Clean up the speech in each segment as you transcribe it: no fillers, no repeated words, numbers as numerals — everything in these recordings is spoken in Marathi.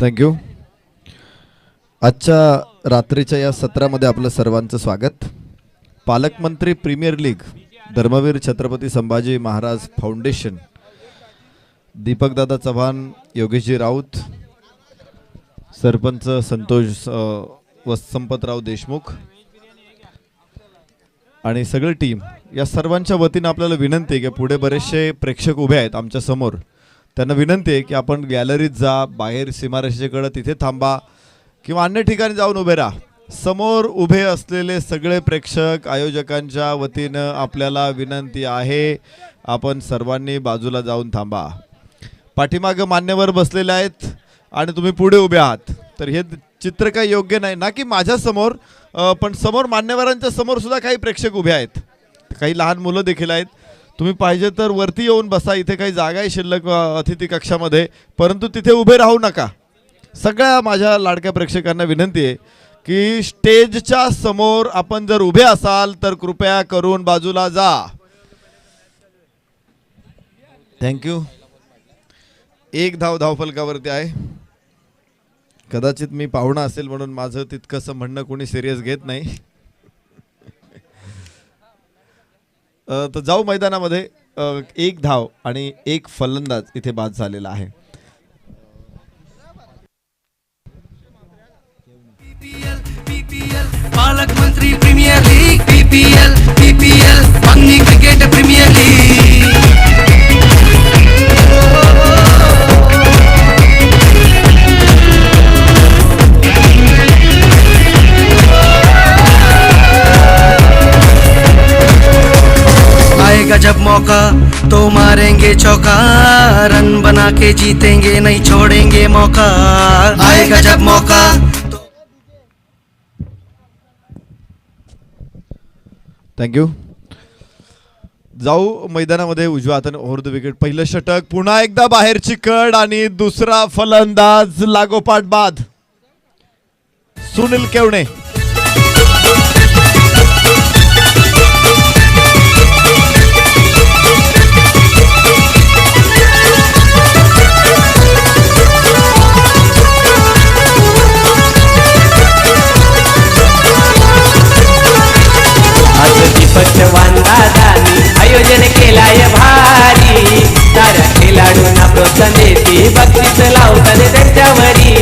थँक्यू. आजच्या रात्रीच्या या सत्रामध्ये आपलं सर्वांचं स्वागत. पालकमंत्री premier league, Dharmaveer Chhatrapati Sambhaji Maharaj foundation, Deepakdada Chavan, Yogeshji Raut, sarpanch Santosh Sampatrao Deshmukh आणि सगळी टीम, या सर्वांच्या वतीनं आपल्याला विनंती आहे की पुढे बरेचसे प्रेक्षक उभे आहेत आमच्या समोर. त्यांना विनंती आहे की आपण गॅलरीत जा, बाहेर सीमारेषेकडे तिथे थांबा किंवा अन्य ठिकाणी जाऊन उभे राहा. समोर उभे असलेले सगळे प्रेक्षक आयोजकांच्या वतीनं आपल्याला विनंती आहे, आपण सर्वांनी बाजूला जाऊन थांबा. पाठीमागं मान्यवर बसलेले आहेत आणि तुम्ही पुढे उभे आहात, तर हे चित्र काही योग्य नाही ना की माझ्या समोर, पण समोर मान्यवरांच्या समोर सुद्धा काही प्रेक्षक उभे आहेत, काही लहान मुलं देखील आहेत. तुम्ही पाहिजे तर वरती येऊन बसा, इथे काही जागा आहे शिल्लक अतिथी कक्षामध्ये, परंतु तिथे उभे राहू नका. सगळ्या माझ्या लाडक्या प्रेक्षकांना विनंती आहे की स्टेजच्या समोर आपण जर उभे असाल तर कृपया करून बाजूला जा. थँक्यू. एक धावफलकावरती आहे. कदाचित मी पाहुणा असेल म्हणून माझं तितकंसं म्हणणं कोणी सिरियस घेत नाही. तर जाऊ मैदानामध्ये. एक धाव आणि एक फलंदाज इथे बाद झालेला आहे. पालकमंत्री प्रीमियर लीग, पीपीएल मंगनी क्रिकेट प्रीमियर लीग. आएगा जब मौका तो मारेंगे चौका, रन बना के जीतेंगे नहीं छोड़ेंगे मौका. आएगा जब मौका. थँक्यू. जाऊ मैदानामध्ये. उजव्या हाताने ओव्हर द विकेट, पहिलं षटक, पुन्हा एकदा बाहेरची कड आणि दुसरा फलंदाज लागोपाठ बाद. सुनील केवणे. दादानी आयोजन केलाय भारी, साऱ्या खेळाडूंना प्रोत्साहन देते, बक्षीस लावतात त्यांच्यावरी.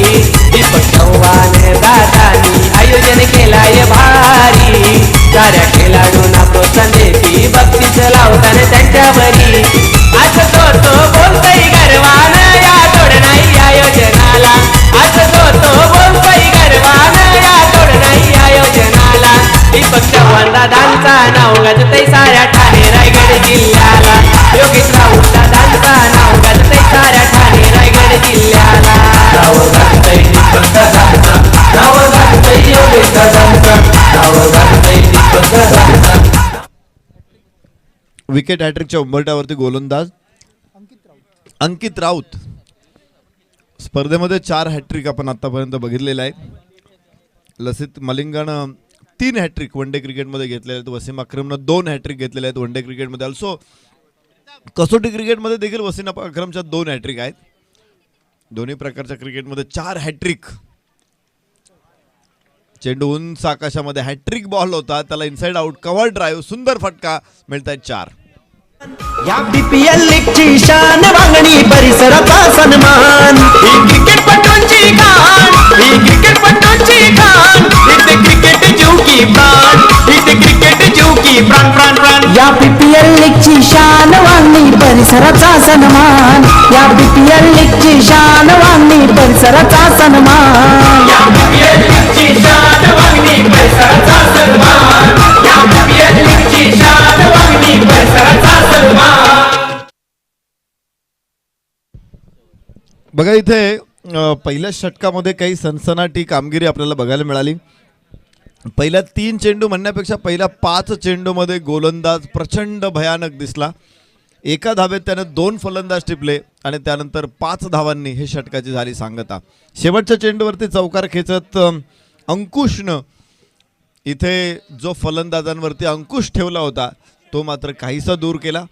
दीपक चव्हाण दादानी आयोजन केलाय भारी, साऱ्या खेळाडूंना प्रोत्साहन देते, बक्षीस लावतात त्यांच्यावरी. आज तो बोलतोय गर्वान, या तोड नाही आयोजनाला. आज तो बोलतोय गर्वान, या तोड नाही आयोजनाला. दीपक चव्हाण दादांचा नाव गाजतय साऱ्या ठाणे रायगड जिल्ह्याला. योगेश राऊत दादांचा नाव गाजतय साऱ्या ठाणे रायगड जिल्ह्याला. नाव गाजतय दीपक दादांचा, नाव गाजतय योगेश दादांचा, नाव गाजतय दीपक दादांचा. विकेट हॅट्रिकच्या उंबरठ्यावरती गोलंदाज अंकित राऊत. स्पर्धेमध्ये 4 हॅट्रिक आपण आतापर्यंत बघितलेले आहेत. लसित मलिंगानं 3 हॅट्रिक वन डे क्रिकेटमध्ये घेतलेले आहेत. वसीम अक्रमनं 2 हॅट्रिक घेतलेले आहेत वन डे क्रिकेटमध्ये. ऑल्सो कसोटी क्रिकेटमध्ये देखील वसीम अक्रमच्या 2 हॅट्रिक आहेत. दोन्ही प्रकारच्या क्रिकेटमध्ये 4 हॅट्रिक. चेंडू उंच आकाशामध्ये हॅट्रिक बॉल होता, त्याला इनसाइड आउट, कव्हर ड्राईव्ह, सुंदर फटका, मिळतात 4. या बीपीएल लीगची शान, वांगणी परिसराचा सन्मान. ही क्रिकेटपटूंची खाण, ही क्रिकेटपटूंची खाण. इथे क्रिकेट जीव की प्राण, इथे क्रिकेट जीव की प्राण प्राण प्राण. या बीपीएल लीगची शान, वांगणी परिसराचा सन्मान. या बीपीएल लीगची शान, वांगणी परिसराचा सन्मान. या बीपीएल लीगची शान, वांगणी परिसराचा सन्मान. या बीपीएल लीगची शान, वांगणी परिसराचा सन्मान. बघा इथे पहिल्या षटकामध्ये काही सनसनाटी कामगिरी आपल्याला बघायला मिळाली. पहिल्या 3 चेंडू म्हणण्यापेक्षा पहिल्या 5 चेंडूमध्ये गोलंदाज प्रचंड भयानक दिसला. एका धावेत त्याने 2 फलंदाज टिपले आणि त्यानंतर 5 धावांनी हे षटकाची झाली सांगता. शेवटच्या चेंडूवरती चौकार खेचत अंकुशनं इथे जो फलंदाजांवरती अंकुश ठेवला होता तो मात्र काहीसा दूर केला.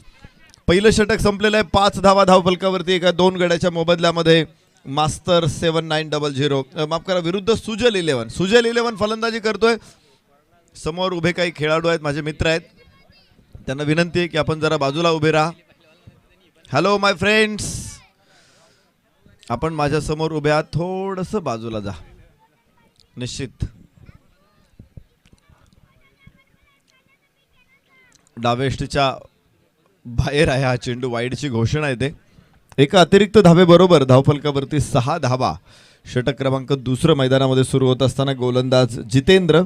पहिलं षटक संपलेलं आहे. 5 धावा धावफलकावरती एका 2 गड्याच्या मोबदल्यामध्ये मास्तर 7900 माफ करा विरुद्ध सुजल 11. सुजल 11 फलंदाजी करतोय. समोर उभे काही खेळाडू आहेत, माझे मित्र आहेत, त्यांना विनंती आहे की आपण जरा बाजूला उभे राहा. हॅलो माय फ्रेंड्स, आपण माझ्या समोर उभे आहात, थोडंसं बाजूला जा. निश्चित डावेष्टीच्या बाहेर आहे हा चेंडू. वाईडची घोषणा आहे. ते एका अतिरिक्त धावेबरोबर धावफलकावरती 6 धावा. षटक क्रमांक दुसरं मैदानामध्ये सुरू होत असताना गोलंदाज जितेंद्र,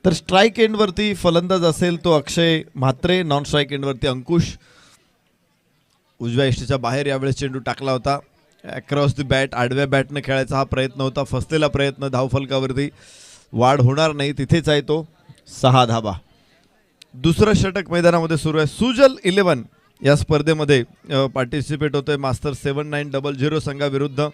तर स्ट्राईक एंडवरती फलंदाज असेल तो अक्षय म्हात्रे, नॉन स्ट्राईक एंडवरती अंकुश. उजव्या इष्टीच्या बाहेर यावेळेस चेंडू टाकला होता. अक्रॉस दी बॅट, आडव्या बॅटनं खेळायचा हा प्रयत्न होता. फसलेला प्रयत्न, धावफलकावरती वाढ होणार नाही, तिथेच आहे तो. 6 धावा. दुसरं षटक मैदानामध्ये सुरू आहे. सुजल 11 या स्पर्धेमध्ये पार्टिसिपेट होतोय मास्टर 7900 संघाविरुद्ध.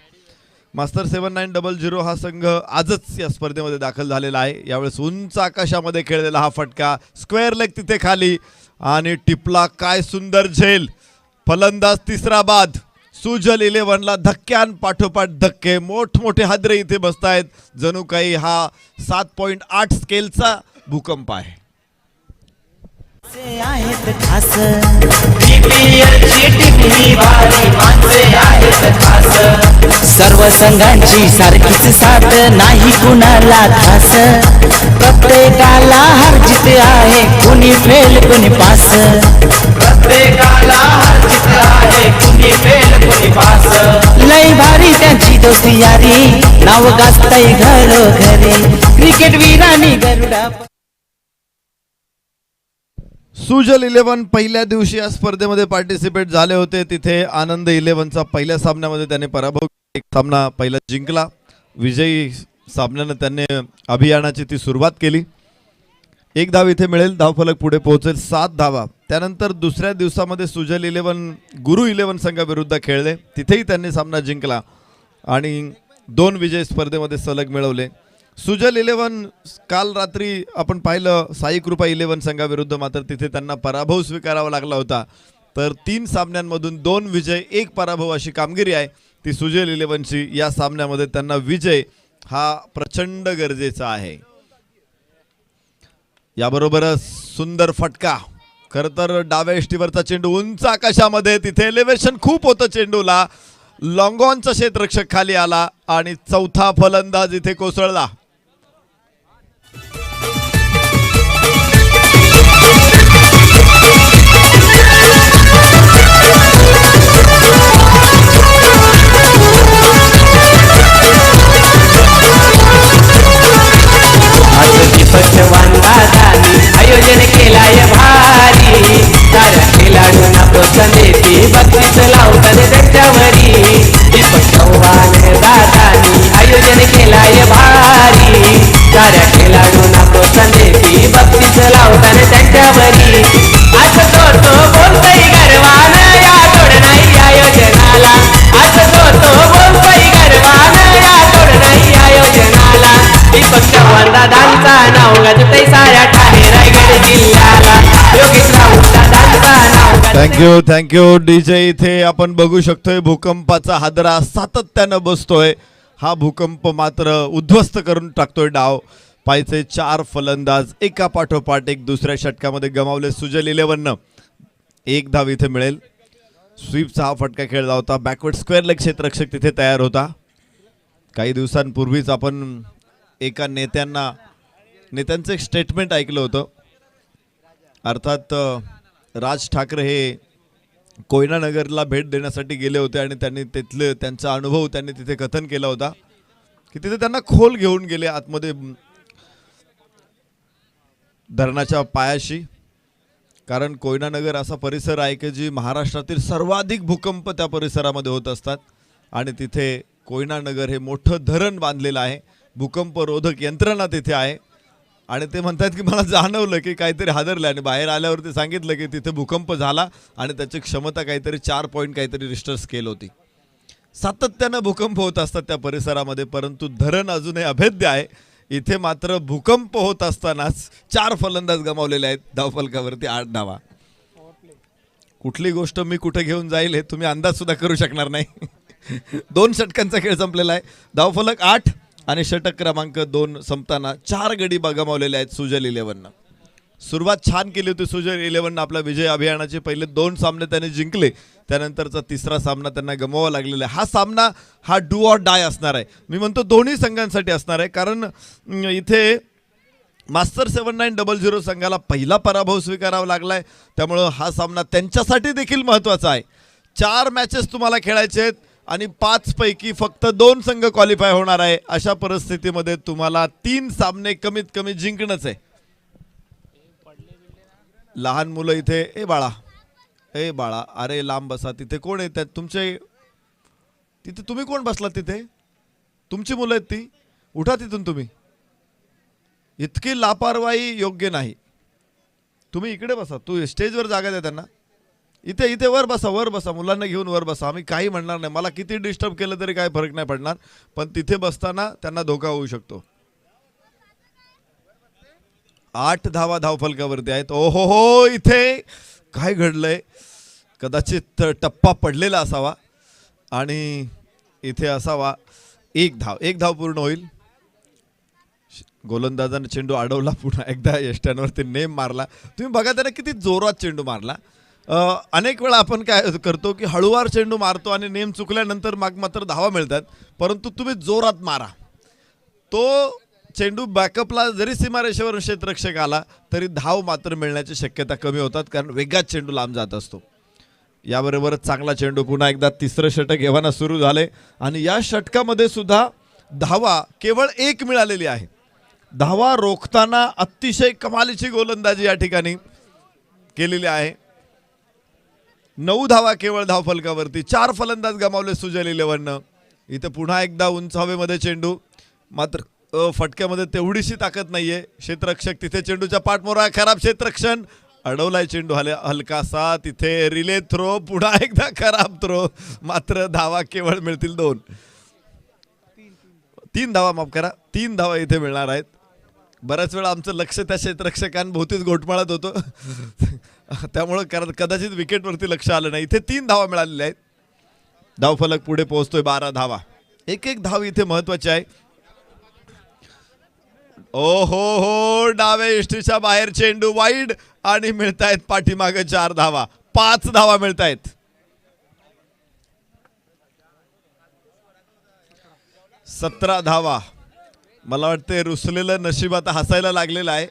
मास्टर 7900 हा संघ आजच या स्पर्धेमध्ये दाखल झालेला आहे. यावेळेस उंच आकाशामध्ये खेळलेला हा फटका, स्क्वेअर लेग तिथे खाली आणि टिपला. काय सुंदर झेल. फलंदाज तिसरा बाद. सुजल 11ला धक्क्यांपाठोपाठ धक्के, मोठमोठे हादरे इथे बसतायत. जणू काही हा 7.8 स्केलचा भूकंप आहे. आहेत खास सर्व संघांची सारखीच साथ नाही कुणाला खास. प्रत्येकाला हार जित आहे, कुणी फेल कुणी पास. प्रत्येकाला हार जित आहे, कुणी फेल कुणी पास. लई भारी त्यांची दोस्ती यारी, नाव गाजताय घरोघरी. क्रिकेट वीरांनी गरुडा. सुजल 11 पहिल्या दिवशी या स्पर्धेमध्ये पार्टिसिपेट झाले होते. तिथे आनंद 11चा पहिल्या सामन्यामध्ये त्याने पराभव, एक सामना पहिला जिंकला. विजयी सामन्यानं त्याने अभियानाची ती सुरुवात केली. 1 धाव इथे मिळेल, धावफलक पुढे पोहोचेल 7 धावा. त्यानंतर दुसऱ्या दिवसामध्ये सुजल 11 गुरु 11 संघाविरुद्ध खेळले. तिथेही त्यांनी सामना जिंकला आणि 2 विजय स्पर्धेमध्ये सलग मिळवले. सुजल 11 काल रात्री आपण पाहिलं साई कृपा 11 संघाविरुद्ध, मात्र तिथे त्यांना पराभव स्वीकारावा लागला होता. तर 3 सामन्यांमधून 2 विजय 1 पराभव अशी कामगिरी आहे ती सुजल 11ची. या सामन्यामध्ये त्यांना विजय हा प्रचंड गरजेचा आहे. याबरोबरच सुंदर फटका. खरं तर डाव्या इष्टीवरचा चेंडू उंच आकाशामध्ये, तिथे एलिव्हेशन खूप होतं चेंडूला. लॉंगॉनचा क्षेत्ररक्षक खाली आला आणि चौथा फलंदाज इथे कोसळला. आयोजन केलाय भारी. तारा खेळाडूंना प्रोत्साहन देती, बक्षीस लावतात त्यांच्यावरी. दीपक चव्हाण दादानी आयोजन केलाय भारी. तारा खेळाडूंना प्रोत्साहन देती, बक्षीस लावतात त्यांच्यावरी. आज तो बोलतोय गर्वान, या तोड नाही आयोजनाला. आज तो बोलतोय गर्वान, या तोड नाही आयोजनाला. दीपक चव्हाण दादांचा नाव गाजतंय साऱ्या ठाणे रायगड जिल्ह्याला. योगेश राऊत दादांचा नाव. Thank you DJ. इथे आपण बघू शकतोय भूकंपाचा हादरा सातत्यानं बसतोय. हा भूकंप मात्र उद्ध्वस्त करून टाकतोय डाव. पायचे 4 फलंदाज एका पाठोपाठ एक दुसऱ्या षटकामध्ये गमावले. सुजल 11नं 1 धाव इथे मिळेल. स्वीपचा हा फटका खेळला होता. बॅकवर्ड स्क्वेअर लेग क्षेत्ररक्षक तिथे तयार होता. काही दिवसांपूर्वीच आपण एका नेत्यांचं एक स्टेटमेंट ऐकलं होतं. अर्थात राज ठाकरे हे कोयना नगरला भेट देण्यासाठी गेले होते आणि त्यांनी तिथले त्यांचा अनुभव त्यांनी तिथे कथन केला होता की तिथे त्यांना खोल घेऊन गेले आतमध्ये धरणाच्या पायाशी. कारण कोयना नगर असा परिसर आहे की जी महाराष्ट्रातील सर्वाधिक भूकंप त्या परिसरामध्ये होत असतात आणि तिथे कोयना नगर हे मोठं धरण बांधलेलं आहे. भूकंपरोधक यंत्रणा तिथे आहे आणि ते म्हणतात की मला जाणवलं की काहीतरी हादरलं आणि बाहेर आल्यावरती सांगितलं की तिथे भूकंप झाला आणि त्याची क्षमता काहीतरी 4 पॉईंट काहीतरी रिश्टर स्केल होती. सातत्यानं भूकंप होत असतात त्या परिसरामध्ये, परंतु धरण अजूनही अभेद्य आहे. इथे मात्र भूकंप होत असतानाच 4 फलंदाज गमावलेले आहेत. धावफलकावरती 8 धावा. कुठली गोष्ट मी कुठे घेऊन जाईल हे तुम्ही अंदाज सुद्धा करू शकणार नाही. 2 षटकांचा खेळ संपलेला आहे. धावफलक 8 आणि षटक क्रमांक 2 संपताना 4 गडी गमावलेले आहेत सुजल 11नं. सुरुवात छान केली होती सुजल 11नं. आपल्या विजय अभियानाचे पहिले 2 सामने त्यांनी जिंकले, त्यानंतरचा तिसरा सामना त्यांना गमवावा लागलेला आहे. हा सामना हा डू ऑर डाय असणार आहे. मी म्हणतो दोन्ही संघांसाठी असणार आहे, कारण इथे मास्टर 7900 संघाला पहिला पराभव स्वीकारावा लागलाय, त्यामुळं हा सामना त्यांच्यासाठी देखील महत्त्वाचा आहे. 4 मॅचेस तुम्हाला खेळायचे आहेत आणि 5 पैकी फक्त 2 संघ क्वालिफाय होणार आहे. अशा परिस्थितीमध्ये तुम्हाला 3 सामने कमीत कमी जिंकणंच आहे. लहान मुलं इथे ए बाळा अरे लांब बसा. तिथे कोण आहे त्यात तुमचे? तिथे तुम्ही कोण बसला? तिथे तुमची मुलं आहेत ती. उठा तिथून तुम्ही. इतकी लापरवाही योग्य नाही. तुम्ही इकडे बसा. तू स्टेजवर जागा द्या त्यांना. इथे वर बसा. मुलांना घेऊन वर बसा. आम्ही काही म्हणणार नाही. मला किती डिस्टर्ब केलं तरी काही फरक नाही पडणार, पण तिथे बसताना त्यांना धोका होऊ शकतो. 8 धावा धावफलकावरती आहेत. हो इथे काय घडलंय? कदाचित टप्पा पडलेला असावा आणि इथे असावा. 1 धाव पूर्ण होईल. गोलंदाजाने चेंडू अडवला. पुन्हा एकदा यष्ट्यांवरती नेम मारला. तुम्ही बघा त्याने किती जोरात चेंडू मारला. अनेक वेळा आपण काय करतो की हळूवार चेंडू मारतो आणि नेम चुकल्यानंतर मात्र धावा मिळतात, परंतु तुम्ही जोरात मारा. तो चेंडू बॅकअपला जरी सीमारेषेवर क्षेत्ररक्षक आला तरी धाव मात्र मिळण्याची शक्यता कमी होतात, कारण वेगात चेंडू लांब जात असतो. याबरोबरच चांगला चेंडू. पुन्हा एकदा तिसरं षटक एव्हाना सुरू झाले आणि या षटकामध्ये सुद्धा धावा केवळ 1 मिळालेली आहे. धावा रोखताना अतिशय कमालीची गोलंदाजी या ठिकाणी केलेली आहे. 9 धावा केवळ धावफलकावरती. 4 फलंदाज गमावले सुजल 11नं. इथे पुन्हा एकदा उंच हवेमध्ये चेंडू, मात्र फटक्यामध्ये तेवढीशी ताकद नाहीये. क्षेत्ररक्षक तिथे चेंडूच्या पाठमोरा. खराब क्षेत्ररक्षण. अडवलाय चेंडू हलकासा. तिथे रिले थ्रो. पुन्हा एकदा खराब थ्रो. मात्र धावा केवळ मिळतील 2. 3 धावा, माफ करा, 3 धावा इथे मिळणार आहेत. बऱ्याच वेळा आमचं लक्ष त्या क्षेत्ररक्षकांभोवतीच घोटमाळत होतं, त्यामुळं कदाचित विकेटवरती लक्ष आलं नाही. इथे 3 धावा मिळालेल्या आहेत. धावफलक पुढे पोहोचतोय 12 धावा. एक धाव इथे महत्वाची आहे. हो डाव्या यष्टीच्या बाहेर चेंडू वाईड आणि मिळतायत पाठीमागे 4 धावा. 5 धावा मिळतायत. 17 धावा. मला वाटते रुसलेलं नशीब आता हसायला लागलेलं आहे.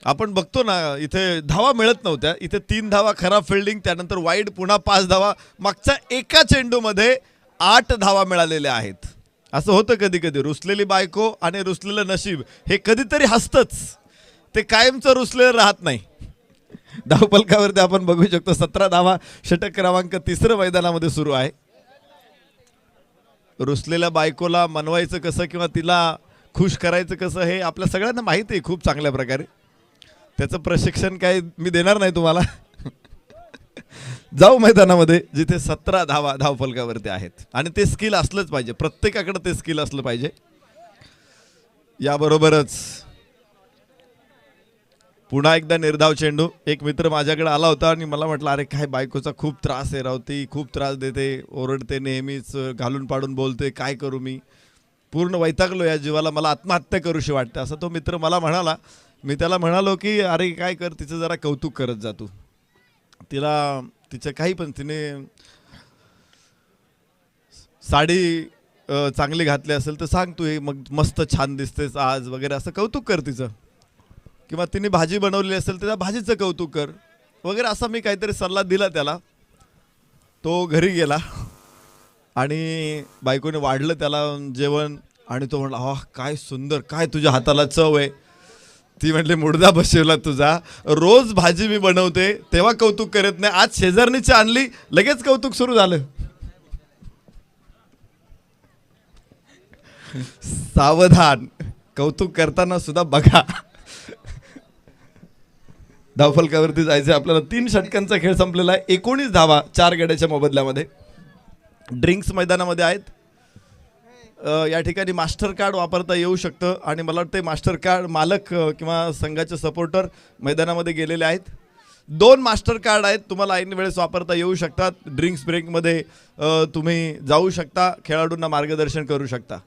आपण बघतो ना इथे धावा मिळत नव्हत्या. इथे 3 धावा, खराब फिल्डिंग, त्यानंतर वाईड, पुन्हा 5 धावा. मागच्या एका चेंडूमध्ये 8 धावा मिळालेल्या आहेत. असं होतं कधी कधी. रुसलेली बायको आणि रुसलेलं नशीब हे कधीतरी हसतंच, ते कायमचं रुसलेलं राहत नाही. धावफलकावरती आपण बघू शकतो 17 धावा. षटक क्रमांक 3 मैदानामध्ये सुरू आहे. रुसलेल्या बायकोला मनवायचं कसं किंवा तिला खुश करायचं कसं हे आपल्या सगळ्यांना माहिती आहे खूप चांगल्या प्रकारे. त्याचं प्रशिक्षण काय मी देणार नाही तुम्हाला. जाऊ मैदानामध्ये जिथे 17 धावा धावफलकावरती आहेत आणि ते स्किल असलंच पाहिजे. प्रत्येकाकडे ते स्किल असलं पाहिजे. याबरोबरच पुन्हा एकदा निर्धाव चेंडू. एक मित्र माझ्याकडे आला होता आणि मला म्हटलं, अरे काय बायकोचा खूप त्रास आहे राव, ती खूप त्रास देते, ओरडते, नेहमीच घालून पाडून बोलते, काय करू मी, पूर्ण वैतागलो या जीवाला, मला आत्महत्या करूशी वाटते. असं तो मित्र मला म्हणाला. मी त्याला म्हणालो की अरे काय कर, तिचं जरा कौतुक करत जा तू. तिला तिचं काही पण, तिने साडी चांगली घातली असेल तर सांग तू, हे मग मस्त छान दिसतेस आज वगैरे, असं कौतुक कर तिचं. किंवा तिने भाजी बनवलेली असेल तर त्या भाजीचं कौतुक कर वगैरे, असा मी काहीतरी सल्ला दिला त्याला. तो घरी गेला आणि बायकोने वाढलं त्याला जेवण आणि तो म्हणला, हा काय सुंदर, काय तुझ्या हाताला चव आहे. ती म्हटली, मुडदा बसवला तुझा, रोज भाजी मी बनवते तेव्हा कौतुक करत नाही, आज शेजारणीची आणली लगेच कौतुक सुरू झालं. सावधान, कौतुक करताना सुद्धा बघा. धावफलकावरती जायचं आपल्याला. 3 षटकांचा खेळ संपलेला आहे. 19 धावा 4 गड्याच्या मोबदल्यामध्ये. ड्रिंक्स मैदानामध्ये आहेत. या ठिकाणी मास्टर कार्ड वापरता येऊ शकतं आणि मला वाटतं मास्टर कार्ड मालक किंवा संघाचे सपोर्टर मैदानामध्ये गेलेले आहेत. 2 मास्टर कार्ड आहेत, तुम्हाला ऐन वेळेस वापरता येऊ शकतात. ड्रिंक्स ब्रेकमध्ये तुम्ही जाऊ शकता, खेळाडूंना मार्गदर्शन करू शकता.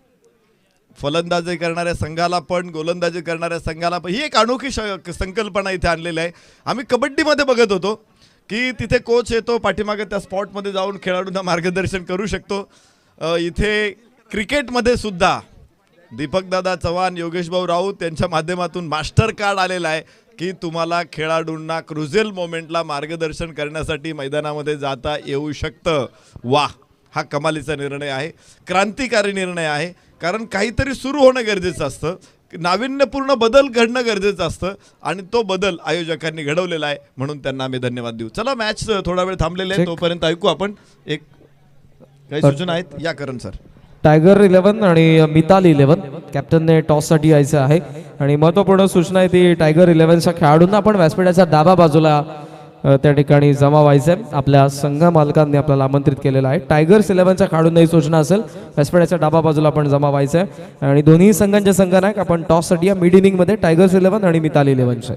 फलंदाजी करणाऱ्या संघाला पण गोलंदाजी करणाऱ्या संघाला पण ही एक अनोखी संकल्पना इथे आणलेली आहे. आम्ही कबड्डीमध्ये बघत होतो की तिथे कोच येतो, पाठीमागे त्या स्पॉटमध्ये जाऊन खेळाडूंना मार्गदर्शन करू शकतो. इथे क्रिकेटमध्ये सुद्धा दीपकदादा चव्हाण, योगेशभाऊ राऊत यांच्या माध्यमातून मास्टर कार्ड आलेलं आहे की तुम्हाला खेळाडूंना क्रुझियल मोमेंटला मार्गदर्शन करण्यासाठी मैदानामध्ये जाता येऊ शकतं. वा, हा कमालीचा निर्णय आहे, क्रांतिकारी निर्णय आहे. कारण काहीतरी सुरू होणं गरजेचं असतं, नाविन्यपूर्ण बदल घडणं गरजेचं असतं आणि तो बदल आयोजकांनी घडवलेला आहे, म्हणून त्यांना आम्ही धन्यवाद देऊ. चला, मॅच थोडा वेळ थांबलेले आहे, तोपर्यंत ऐकू आपण एक काही सूचना आहेत. या करण सर. टायगर 11 आणि मिताल 11 कॅप्टनने टॉससाठी यायचं आहे आणि महत्त्वपूर्ण सूचना आहे ती टायगर 11च्या खेळाडूंना आपण व्यासपीठाच्या डाव्या बाजूला त्या ठिकाणी जमा व्हायचं आहे. आपल्या संघ मालकांनी आपल्याला आमंत्रित केलेलं आहे. टायगर्स 11च्या खेळाडूंना ही सूचना असेल, व्यासपीठाच्या डाव्या बाजूला आपण जमा व्हायचं आहे आणि दोन्ही संघांचे संघनायक आपण टॉससाठी या मिड इनिंगमध्ये टायगर्स 11 आणि मिताल 11चे.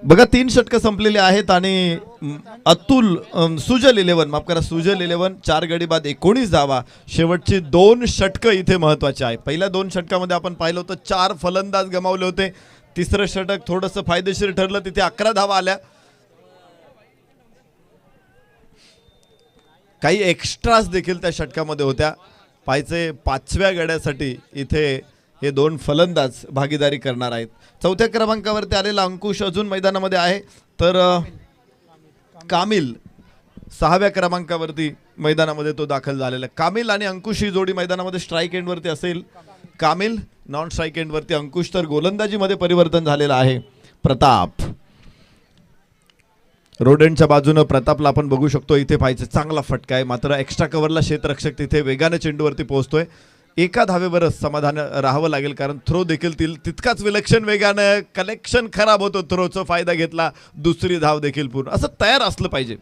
बघा, 3 षटकं संपलेली आहेत आणि अतुल सुजल 11, माफ करा, सुजल 11 4 गडी बाद 19 धावा. शेवटची 2 षटकं इथे महत्वाची आहे. पहिल्या 2 षटकामध्ये आपण पाहिलं होतं 4 फलंदाज गमावले होते. तिसरं षटक थोडंसं फायदेशीर ठरलं, तिथे 11 धावा आल्या. काही एक्स्ट्राज देखील त्या षटकामध्ये होत्या. पायचे 5व्या गड्यासाठी इथे हे 2 फलंदाज भागीदारी करणार आहेत. 4थ्या क्रमांकावरती आलेला अंकुश अजून मैदानामध्ये आहे, तर कामिल 6व्या क्रमांकावरती मैदानामध्ये तो दाखल झालेला. कामिल आणि अंकुश ही जोडी मैदानामध्ये स्ट्राईक एंडवरती असेल. कामिल नॉन स्ट्राईक एंडवरती, अंकुश तर गोलंदाजीमध्ये परिवर्तन झालेलं आहे. प्रताप रोडेंच्या बाजूनं प्रतापला आपण बघू शकतो. इथे पाहिजे चांगला फटका आहे, मात्र एक्स्ट्रा कव्हरला क्षेत्ररक्षक तिथे वेगाने चेंडूवरती पोहोचतोय. एका धावेवरच समाधान राहावं लागेल, कारण थ्रो देखील तितकाच विलक्षण वेगानं, कलेक्शन खराब होतो, थ्रोचा फायदा घेतला, दुसरी धाव देखील पूर्ण. असं तयार असलं पाहिजे.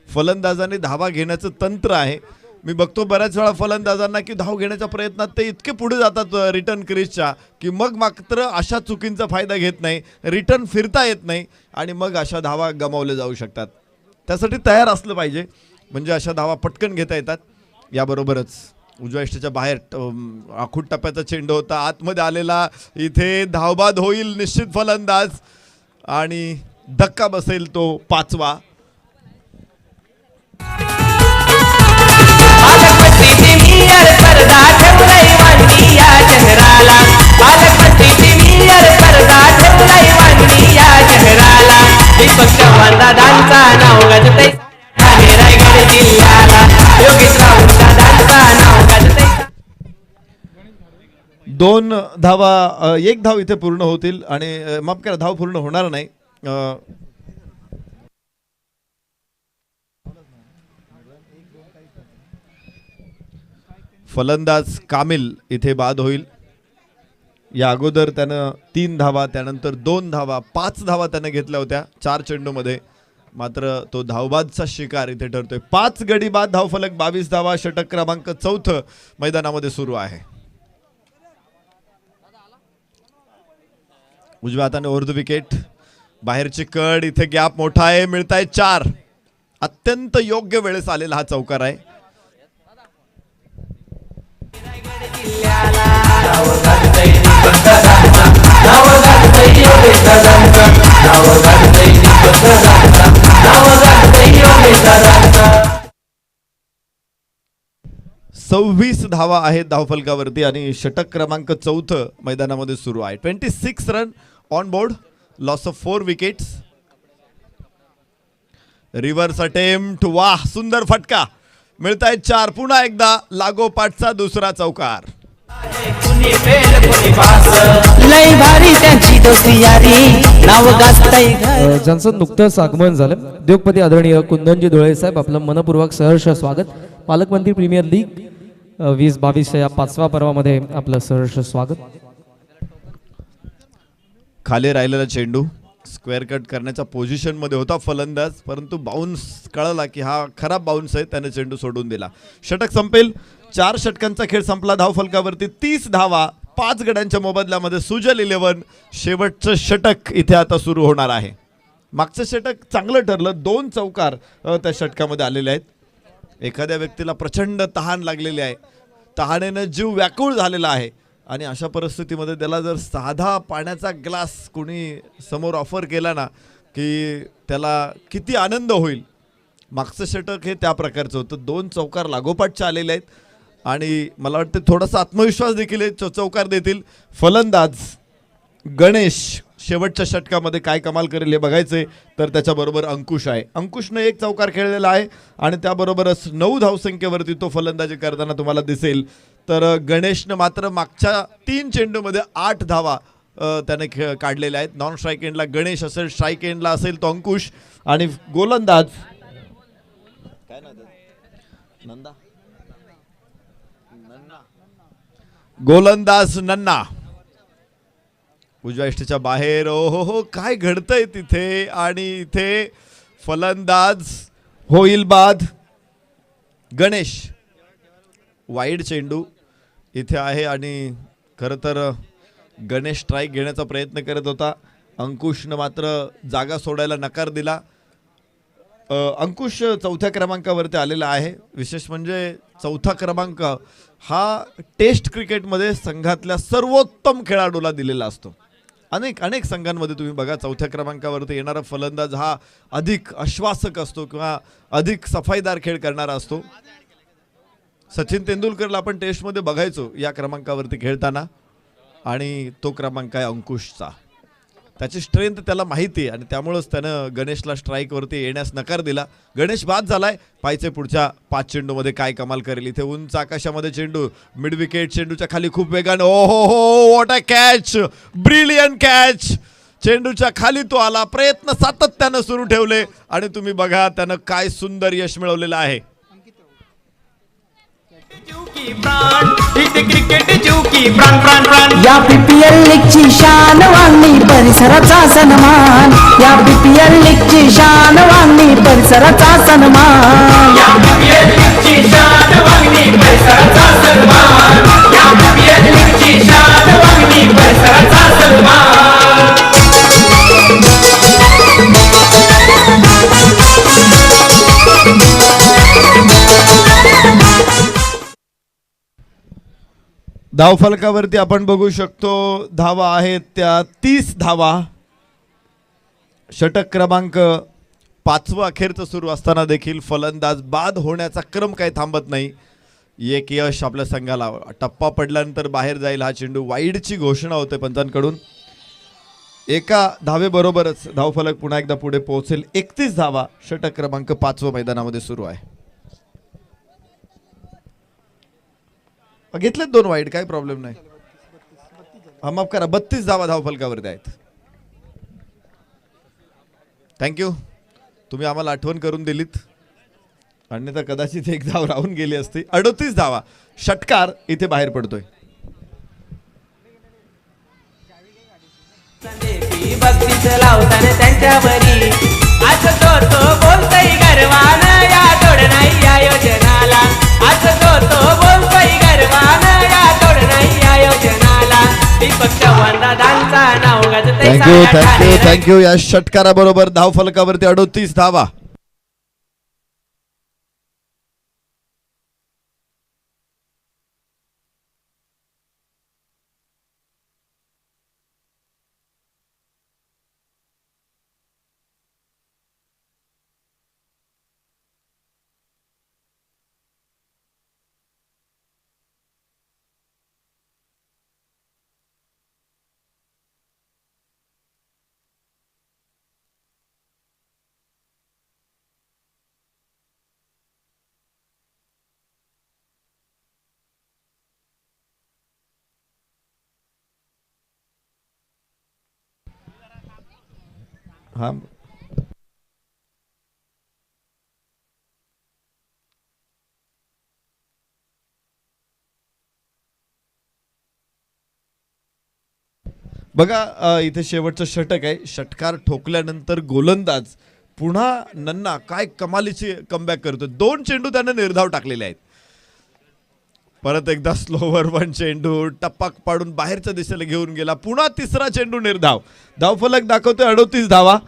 फलंदाजाने धावा घेण्याचं तंत्र आहे. मी बघतो बऱ्याच वेळा फलंदाजांना की धाव घेण्याच्या प्रयत्नात ते इतके पुढे जातात रिटर्न क्रीजच्या की मग मात्र अशा चुकींचा फायदा घेत नाही, रिटर्न फिरता येत नाही आणि मग अशा धावा गमावल्या जाऊ शकतात. त्यासाठी तयार असलं पाहिजे, म्हणजे अशा धावा पटकन घेता येतात. याबरोबरच उजव्या इष्टीच्या बाहेर आखूड टप्प्याचा चेंडू होता, आतमध्ये आलेला, इथे धावबाद होईल निश्चित फलंदाज आणि धक्का बसेल तो 5वा. दोन धावा, 1 धाव इथे पूर्ण होतील आणि माफ करा, धाव पूर्ण होणार नाही. फलंदाज कामिल इथे बाद होईल. या अगोदर त्यानं 3 धावा, त्यानंतर 2 धावा, 5 धावा त्यानं घेतल्या होत्या 4 चेंडूमध्ये, मात्र तो धावबादचा शिकार इथे ठरतोय. 5 गडी बाद, धावफलक 22 धावा. षटक क्रमांक 4 मैदानामध्ये सुरू आहे. उजव्या हाताने ओव्हर द विकेट, बाहेरची कड, इथे गॅप मोठा आहे, मिळताय 4. अत्यंत योग्य वेळेस आलेला हा चौकार आहे. सव्वीस धावा आहेत धावफलकावरती आणि षटक क्रमांक 4 मैदानामध्ये सुरू आहे. 26 run on board, loss of 4 wickets. Reverse attempt, वाह, सुंदर फटका, मिळताय 4. पुन्हा एकदा लागोपाठचा दुसरा चौकार. लय भारी त्यांची दोस्ती यारी, नाव गाजताई. ज्यांचं नुकतंच आगमन झालं, उद्योगपती आदरणीय कुंदनजी धुळे साहेब, आपलं मनपूर्वक सहर्ष स्वागत. पालकमंत्री प्रीमियर लीग 2022 या 5व्या पर्वामध्ये आपलं सहर्ष स्वागत. खाली राहिलेला चेंडू स्क्वेअर कट करण्याच्या पोझिशनमध्ये होता फलंदाज, परंतु बाउन्स कळाला की हा खराब बाउन्स आहे, त्याने चेंडू सोडून दिला. षटक संपेल. 4 षटकांचा खेळ संपला. धावफलकावरती 30 धावा 5 गड्यांच्या मोबदल्यामध्ये सुजल 11. शेवटचं षटक इथे आता सुरू होणार आहे. मागचं षटक चांगलं ठरलं. 2 चौकार त्या षटकामध्ये आलेले आहेत. एखाद्या व्यक्तीला प्रचंड तहान लागलेली आहे, तहानेनं जीव व्याकुळ झालेला आहे आणि अशा परिस्थितीमध्ये त्याला जर साधा पाण्याचा ग्लास कोणी समोर ऑफर केला ना की त्याला किती आनंद होईल. मागचं षटक हे त्या प्रकारचं होतं. 2 चौकार लागोपाठचे आलेले आहेत आणि मला वाटतं थोडासा आत्मविश्वास देखील चौकार देतील. फलंदाज गणेश शेवटच्या षटकामध्ये काय कमाल करेल हे बघायचे, तर त्याच्याबरोबर अंकुश आहे. अंकुशनं 1 चौकार खेळलेला आहे आणि त्याबरोबरच 9 धावसंख्येवरती तो फलंदाजी करताना तुम्हाला दिसेल. तर गणेशनं मात्र मागच्या 3 चेंडूमध्ये 8 धावा त्याने काढलेल्या आहेत. नॉन स्ट्राईक एंडला गणेश असेल, स्ट्राईक एंडला असेल तो अंकुश आणि गोलंदाज काय नंदा गोलंदाज नन्ना उजव्या इष्टीच्या बाहेर. ओ हो काय घडतंय तिथे आणि इथे फलंदाज होईल बाद. गणेश वाईड चेंडू इथे आहे आणि खरं तर गणेश स्ट्राईक घेण्याचा प्रयत्न करत होता. अंकुशनं मात्र जागा सोडायला नकार दिला. अंकुश 4थ्या क्रमांकावरती आलेला आहे. विशेष म्हणजे 4था क्रमांक हा टेस्ट क्रिकेटमध्ये संघातल्या सर्वोत्तम खेळाडूला दिलेला असतो. अनेक संघांमध्ये तुम्ही बघा 4थ्या क्रमांकावरती येणारा फलंदाज हा अधिक आश्वासक असतो किंवा अधिक सफाईदार खेळ करणारा असतो. सचिन तेंडुलकरला आपण टेस्टमध्ये बघायचो या क्रमांकावरती खेळताना आणि तो क्रमांक आहे अंकुशचा. त्याची स्ट्रेंथ त्याला माहिती आहे आणि त्यामुळंच त्यानं गणेशला स्ट्राईकवरती येण्यास नकार दिला. गणेश बाद झालाय. पाहिजे पुढच्या 5 चेंडूमध्ये काय कमाल करेल. इथे उंच आकाशामध्ये चेंडू, मिड विकेट, चेंडूच्या खाली खूप वेगानं. ओ हो हो what a catch, brilliant catch. चेंडूच्या खाली तो आला. प्रयत्न सातत्यानं सुरू ठेवले आणि तुम्ही बघा त्यानं काय सुंदर यश मिळवलेलं आहे. क्रिकेट जीव की प्राण प्राण प्राण. या बीपीएल लीगची शान वांगणी परिसराचा सन्मान. या बीपीएल लीगची शान वांगणी परिसराचा सन्मान. या BPL लीगची शान वांगणी परिसराचा सन्मान. या BPL लीगची शान वांगणी परिसराचा सन्मान. धावफलकावरती आपण बघू शकतो धावा आहेत त्या 30 धावा. षटक क्रमांक 5वं अखेरचं सुरू असताना देखील फलंदाज बाद होण्याचा क्रम काही थांबत नाही. एक यश आपल्या संघाला. टप्पा पडल्यानंतर बाहेर जाईल हा चेंडू. वाईडची घोषणा होते पंचांकडून. एका धावेबरोबरच धावफलक पुन्हा एकदा पुढे पोहोचेल. 31 धावा षटक क्रमांक 5वं मैदानामध्ये सुरू आहे. घेतलेत 2 वाईड, काही प्रॉब्लेम नाही. माफ करा, 32 धावा धावफलकावरती आहेत. थँक्यू, तुम्ही आम्हाला आठवण करून दिलीत, अन्यथा कदाचित 1 धाव राहून गेली असती. 38 धावा. षटकार इथे बाहेर पडतोय. बक्षीस लावताना त्यांच्यावरी आज तो बोलतोय गर्वानं या तोड नाही या योजनाला. आज तो बोलतोय गर्वानं या तोड नाही या योजनाला. दीपक चव्हाण दादांचा नाव गाजतंय थँक्यू साऱ्या थँक्यू ठाण्याला. थँक्यू. या षटकाराबरोबर धावफलकावरती 38 धावा. हा बघा इथे शेवटचं षटक आहे. षटकार ठोकल्यानंतर गोलंदाज पुन्हा नन्ना काय कमालीची कमबॅक करतो. 2 चेंडू त्याने निर्धाव टाकलेले आहेत. परत एकदा स्लोवर वन चेंडू टप्पा पाडून बाहेरच्या दिशेला घेऊन गेला. पुन्हा तिसरा चेंडू निर्धाव. धावफलक दाखवतोय 38 धावा.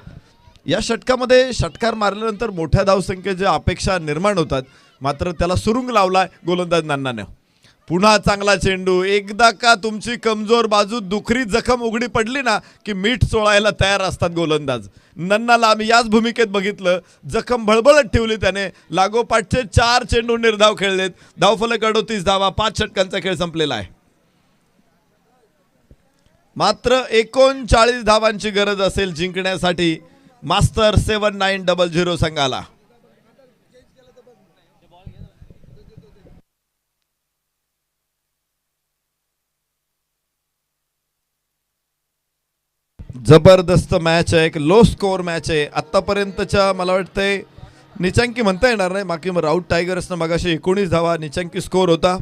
या षटकामध्ये षटकार मारल्यानंतर मोठ्या धावसंख्येच्या अपेक्षा निर्माण होतात, मात्र त्याला सुरुंग लावलाय गोलंदाज नन्नाने. पुन्हा चांगला चेंडू. एकदा का तुमची कमजोर बाजू दुखरी जखम उघडी पडली ना की मीठ चोळायला तयार असतात गोलंदाज. नन्नाला आम्ही याच भूमिकेत बघितलं. जखम भळबळत ठेवली त्याने. लागोपाठचे 4 चेंडू निर्धाव खेळलेत. धावफलक 38 धावा. 5 षटकांचा खेळ संपलेला आहे. मात्र 39 धावांची गरज असेल जिंकण्यासाठी मास्टर 7900 संघाला. जबरदस्त मॅच आहे. एक लो स्कोअर मॅच आहे. आतापर्यंतच्या मला वाटतंय निचांकी म्हणता येणार नाही. बाकी मग राऊत टायगर्सनं मगाशी 19 धावा निचांकी स्कोअर होता,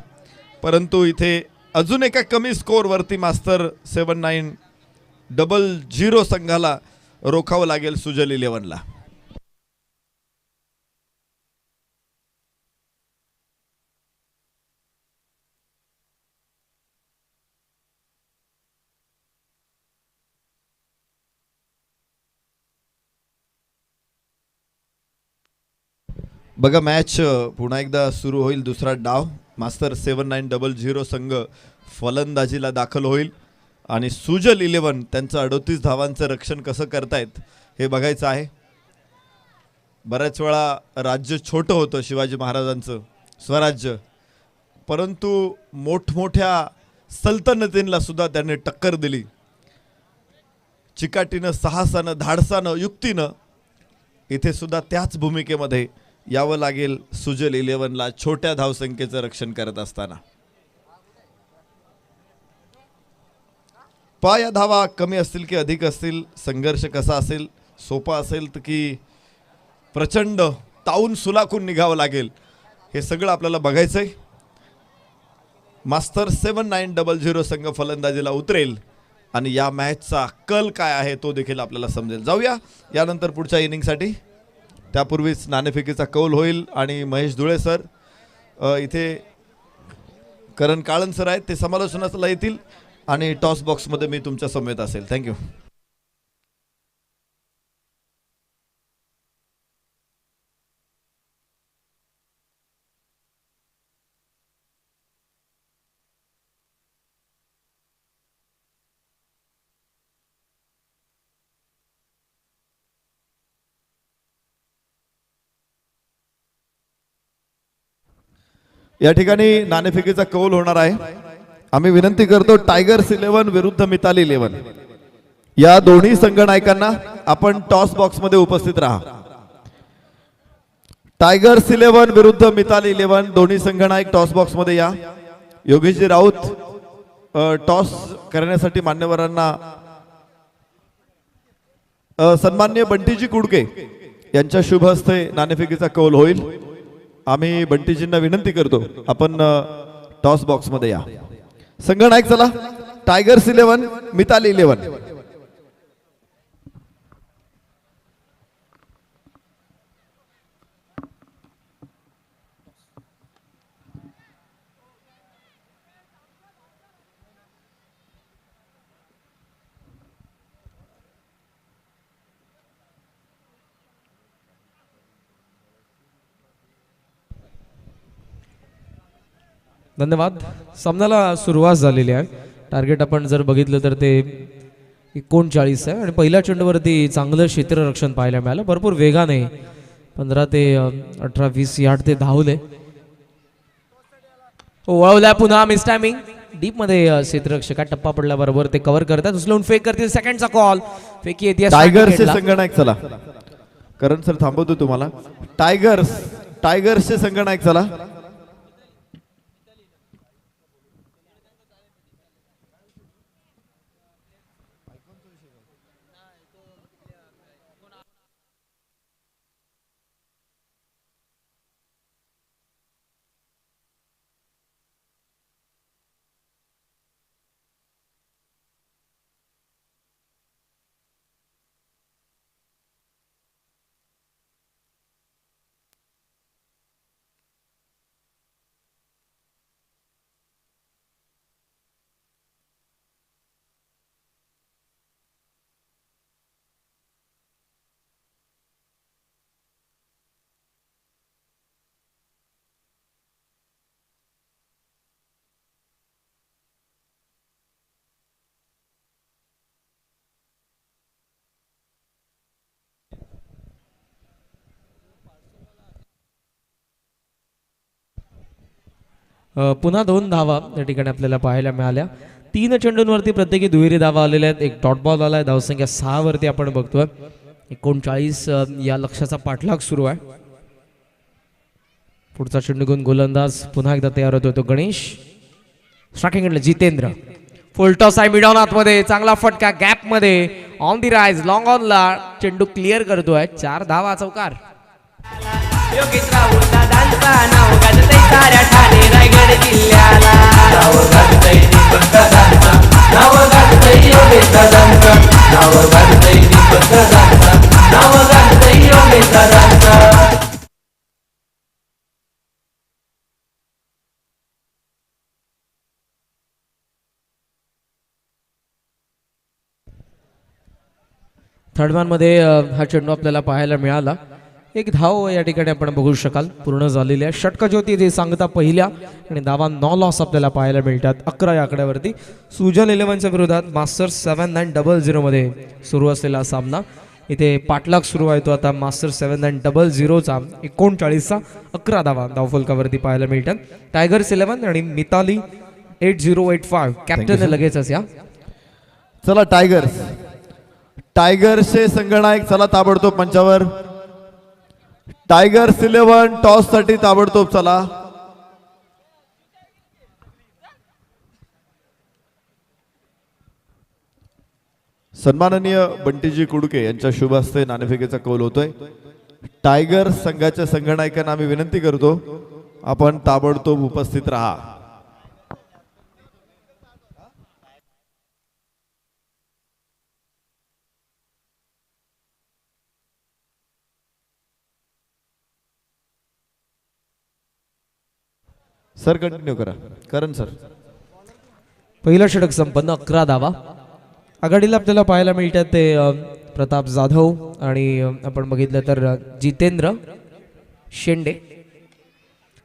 परंतु इथे अजून एका कमी स्कोअरवरती मास्टर 7900 संघाला रोखावं लागेल सुजल 11ला. बघा मॅच पुन्हा एकदा सुरू होईल. दुसरा डाव. मास्टर 7900 संघ फलंदाजीला दाखल होईल आणि सुजल 11 त्यांचं 38 धावांचं रक्षण कसं करतायत हे बघायचं आहे. बऱ्याच वेळा राज्य छोटं होतं शिवाजी महाराजांचं स्वराज्य, परंतु मोठमोठ्या सल्तनतींना सुद्धा त्यांनी टक्कर दिली. चिकाटीनं, साहसानं, धाडसानं, युक्तीनं. इथे सुद्धा त्याच भूमिकेमध्ये यावं लागेल सुजल 11ला छोट्या धावसंख्येचं रक्षण करत असताना. या धावा कमी असतील की अधिक असतील, संघर्ष कसा असेल, सोपा असेल तर की प्रचंड ताऊन सुलाखून निघावं लागेल, हे सगळं आपल्याला बघायचंय. मास्टर 7900 संघ फलंदाजीला उतरेल आणि या मॅचचा कल काय आहे तो देखील आपल्याला समजेल. जाऊया यानंतर पुढच्या इनिंगसाठी. त्यापूर्वीच नाणेफेकीचा कौल होईल आणि महेश धुळे सर इथे करण काळन सर आहेत, ते समालोचनाला येतील आणि टॉस बॉक्समध्ये मी तुमच्या समेत असेल. थँक्यू. या ठिकाणी नाणेफेकीचा कौल होणार आहे. आम्ही विनंती करतो टायगर्स 11 विरुद्ध मिताली 11 या दोन्ही संघनायकांना आपण टॉस बॉक्स मध्ये उपस्थित राहा. टायगर्स 11 विरुद्ध मिताली 11 दोन्ही संघनायक टॉस बॉक्स मध्ये या. योगेशजी राऊत टॉस करण्यासाठी मान्यवरांना सन्माननीय बंटीजी कुडके यांच्या शुभ हस्ते नाणेफेकीचा कौल होईल. आम्ही बंटीजींना विनंती करतो आपण टॉस बॉक्स मध्ये या. संघनायक चला. टायगर्स 11 मिताली 11. धन्यवाद. सामन्याला सुरुवात झालेली आहे. टार्गेट आपण जर बघितलं तर ते 39 आहे आणि पहिल्या चेंडूवरती चांगलं क्षेत्ररक्षण पाहायला मिळालं. भरपूर वेगाने 15 ते 18-20 यार्ड ते धावले. वळवल्या पुन्हा मिस टायमिंग. डीप मध्ये क्षेत्ररक्षका टप्पा पडल्याबरोबर ते कव्हर करतात. उचलून फेक करतील. सेकंडचा कॉल. फेकी येते टायगर्सचे संघनायक चला. करण सर थांबवतो तुम्हाला. टायगर्सचे संघनायक चला. पुन्हा 2 धावा या ठिकाणी आपल्याला पाहायला मिळाल्या. 3 चेंडूंवरती प्रत्येकी दुहेरी धावा आलेल्या आहेत. एक डॉट बॉल आलाय. धावसंख्या 6 वरती आपण बघतोय. 39 या लक्ष्याचा पाठलाग सुरू आहे. पुढचा चेंडू घेऊन गोलंदाज पुन्हा एकदा तयार होतोय तो गणेश. स्ट्रायकिंग जितेंद्र. फुल टॉस आहे मिडॉन आतमध्ये. चांगला फटका गॅप मध्ये on the rise long on ला चेंडू क्लिअर करतोय. 4 धावा चौकार. योगेश राहुल दादांचा नाव गाजतंय साऱ्या ठाणे रायगड जिल्ह्याला. नाव गाजतंय दीपक दादांचा, नाव गाजतंय योगेश दादांचा, नाव गाजतंय दीपक दादांचा, नाव गाजतंय योगेश दादांचा. थर्डमॅन मध्ये हा चेंडू आपल्याला पाहायला मिळाला. 1 धाव या ठिकाणी आपण बघू शकाल पूर्ण झालेली आहे. षटकज्योती जे सांगता पहिल्या आणि धावा 9 लॉस आपल्याला पाहायला मिळतात 11 या आकड्यावरती. सुजन 11च्या विरोधात मास्टर्स 7900 मध्ये सुरू असलेला सामना. इथे पाठलाग सुरू आहे तो आता मास्टर्स 7900चा. 39चा 11 धावा धावफलकावरती पाहायला मिळतात. टायगर्स 11 आणि मिताली 8085 कॅप्टन लगेचच या. चला टायगर्सचे संघनायक चला ताबडतोब मंचावर. टायगर्स 11 टॉस साठी ताबडतोब चला. सन्माननीय बंटीजी कुडके यांच्या शुभ हस्ते नाणेफेकीचा कौल होतोय. टायगर्स संघाच्या संघनायकांना आम्ही विनंती करतो आपण ताबडतोब उपस्थित राहा. सर कंटिन्यू करा. करण सर. पहिलं षटक संपन्न 11 धावा. आघाडीला आपल्याला पाहायला मिळतात ते प्रताप जाधव आणि आपण बघितलं तर जितेंद्र शेंडे.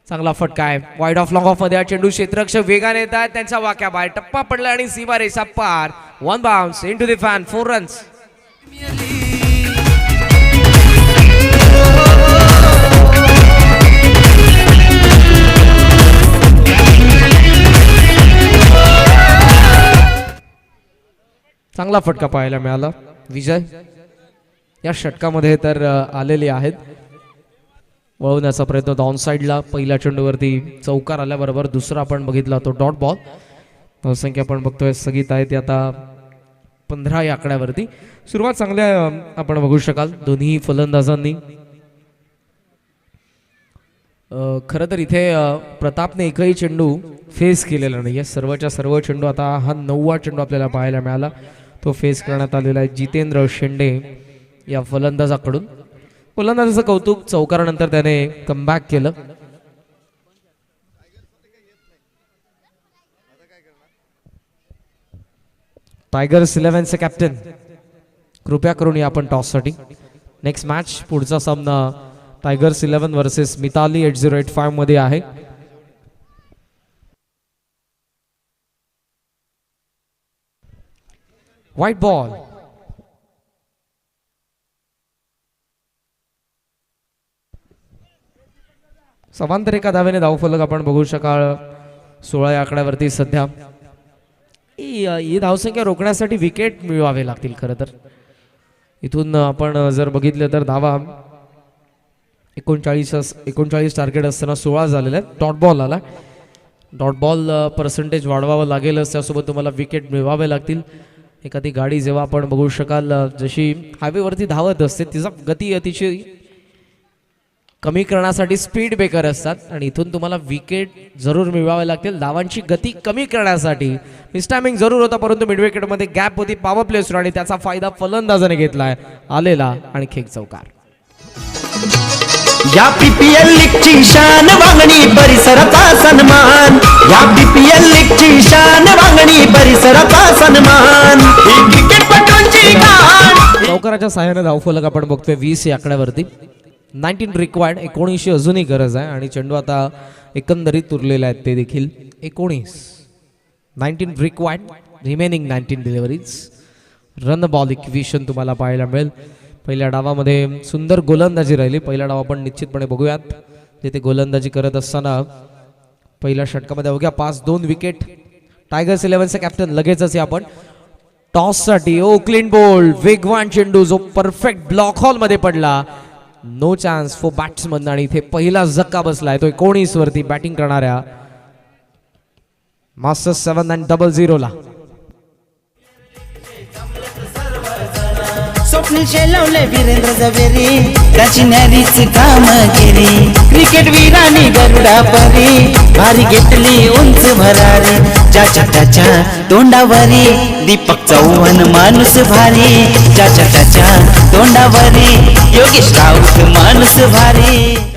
चांगला फटका आहे वाईड ऑफ लॉंग ऑफ मध्ये. हा चेंडू क्षेत्ररक्षक वेगाने येतात. त्यांचा वाक्या बाहेर टप्पा पडला आणि सीमा रेषा पार. 1 bounce into the fan. 4 runs. चांगला फटका पाहायला मिळाला. विजय या षटकामध्ये तर आलेले आहेत. वळवण्याचा प्रयत्न होता ऑन साईडला. पहिल्या चेंडूवरती चौकार आल्याबरोबर दुसरा आपण बघितला तो डॉट बॉल. धावसंख्या आपण बघतोय स्थगित आहे ती आता 15 या आकड्यावरती. सुरुवात चांगल्या आपण बघू शकाल दोन्ही फलंदाजांनी. खरं तर इथे प्रतापने एकही चेंडू फेस केलेला नाही आहे. सर्वच्या सर्व चेंडू आता हा 9वा चेंडू आपल्याला पाहायला मिळाला तो फेस करण्यात आलेला आहे जितेंद्र शेंडे या फलंदाजाकडून. फलंदाजाचं कौतुक. चौकारानंतर त्याने कमबॅक केलं. टायगर्स 11चे कॅप्टन कृपया करून या आपण टॉससाठी. नेक्स्ट मॅच पुढचा सामना टायगर्स 11 वर्सेस मिताली 8085 मध्ये आहे. White ball. समांतर एका धावेने धावफलक आपण बघू शकाल 16 या आकड्यावरती सध्या. ही धावसंख्या रोखण्यासाठी विकेट मिळवावे लागतील. खरं तर इथून आपण जर बघितलं तर धावा 39 टार्गेट असताना 16 झालेले आहेत. डॉट बॉल आला. डॉट बॉल पर्सेंटेज वाढवावं लागेलच. त्यासोबत तुम्हाला विकेट मिळवावे लागतील. एखादी गाडी जेव्हा आपण बघू शकाल जशी हायवेवरती धावत असते तिचा गती अतिशय कमी करण्यासाठी स्पीड ब्रेकर असतात आणि इथून तुम्हाला विकेट जरूर मिळवावे लागतील. धावांची गती कमी करण्यासाठी मिसटायमिंग जरूर होता परंतु मिड विकेटमध्ये गॅप होती. पॉवर प्ले सुरू आणि त्याचा फायदा फलंदाजाने घेतलाय. आलेला आणि खेक चौकार. या पीपीएल लीगची शान वांगणी परिसराचा सन्मान. या पीपीएल लीगची शान वांगणी परिसराचा सन्मान. ही क्रिकेटपटूंची गाण. चौकाराच्या सहाय्याने धावफलक आपण बघतोय 20 या आकड्यावरती. 19 रिक्वायर्ड. 19 अजूनही गरज आहे आणि चेंडू आता एकंदरीत उरलेले आहेत ते देखील 19. 19 required. Remaining 19 deliveries. Run ball equation तुम्हाला पाहायला मिळेल. पहिल्या डावामध्ये सुंदर गोलंदाजी राहिली. पहिला डाव आपण निश्चितपणे बघूयात. तिथे गोलंदाजी करत असताना पहिल्या षटकामध्ये अवघ्या 5-2 विकेट. टायगर्स 11चे कॅप्टन लगेचच आपण टॉस साठी क्लीन बोल्ड वेगवान चेंडू जो परफेक्ट ब्लॉक हॉल मध्ये पडला. नो चान्स फॉर बॅट्समन आणि इथे पहिला झक्का बसलाय तो 19 वरती बॅटिंग करणाऱ्या मास्टर्स 7-0 ला. स्वप्नील शेलवले वीरेंद्र जवेरी त्याची न्यारीच कामगिरी क्रिकेट वीरानी गरुडा परी भारी घेतली उंच भरारी ज्याच्या त्याच्या तोंडावरी दीपक चव्हाण माणूस भारी ज्याच्या त्याच्या तोंडावरी योगेश राऊत माणूस भारी.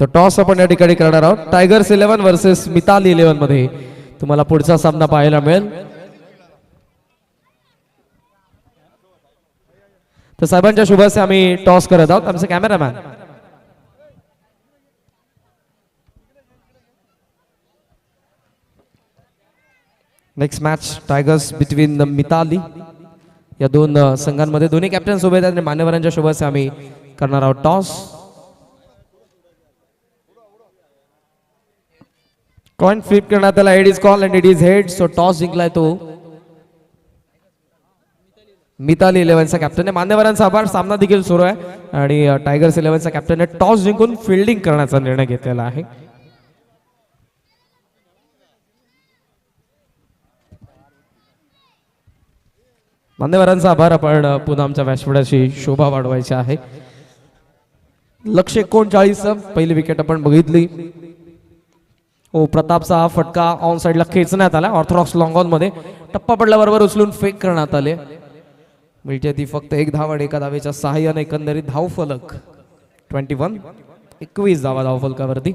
तर टॉस आपण या ठिकाणी करणार आहोत. टायगर्स 11 वर्सेस मिताली 11 मध्ये तुम्हाला पुढचा सामना पाहायला मिळेल. तर साहेबांच्या शुभाचे आम्ही टॉस करत आहोत. आमचे cameraman next match tigers between Mitali या दोन संघांमध्ये दोन्ही कॅप्टन सोबत आहेत आणि मान्यवरांच्या शुभाचे आम्ही करणार आहोत टॉस. कॉइन फ्लिप करण्यात आला. It is call and it is head. So toss जिंकलाय तो मिताली 11चा कॅप्टन आहे. मान्यवरांचा आभार. सामना देखील सुरू आहे आणि टायगर्स 11चा कॅप्टन आहे टॉस जिंकून फिल्डिंग करण्याचा निर्णय घेतलेला आहे. मान्यवरांचा आभार. आपण पुन्हा आमच्या व्यासपीठाची शोभा वाढवायची आहे. लक्ष्य 39 पहिली विकेट आपण बघितली. प्रतापचा हा फटका ऑन साइडला खेचण्यात आला. ऑर्थोडॉक्स लॉंग ऑन मध्ये टप्पा पडल्याबरोबर उचलून फेक करण्यात आले. मिळते ती फक्त 1 धाव आणि 1 धावेच्या सहाय्याने एकंदरीत धावफलक 21 धावा धावफलकावरती.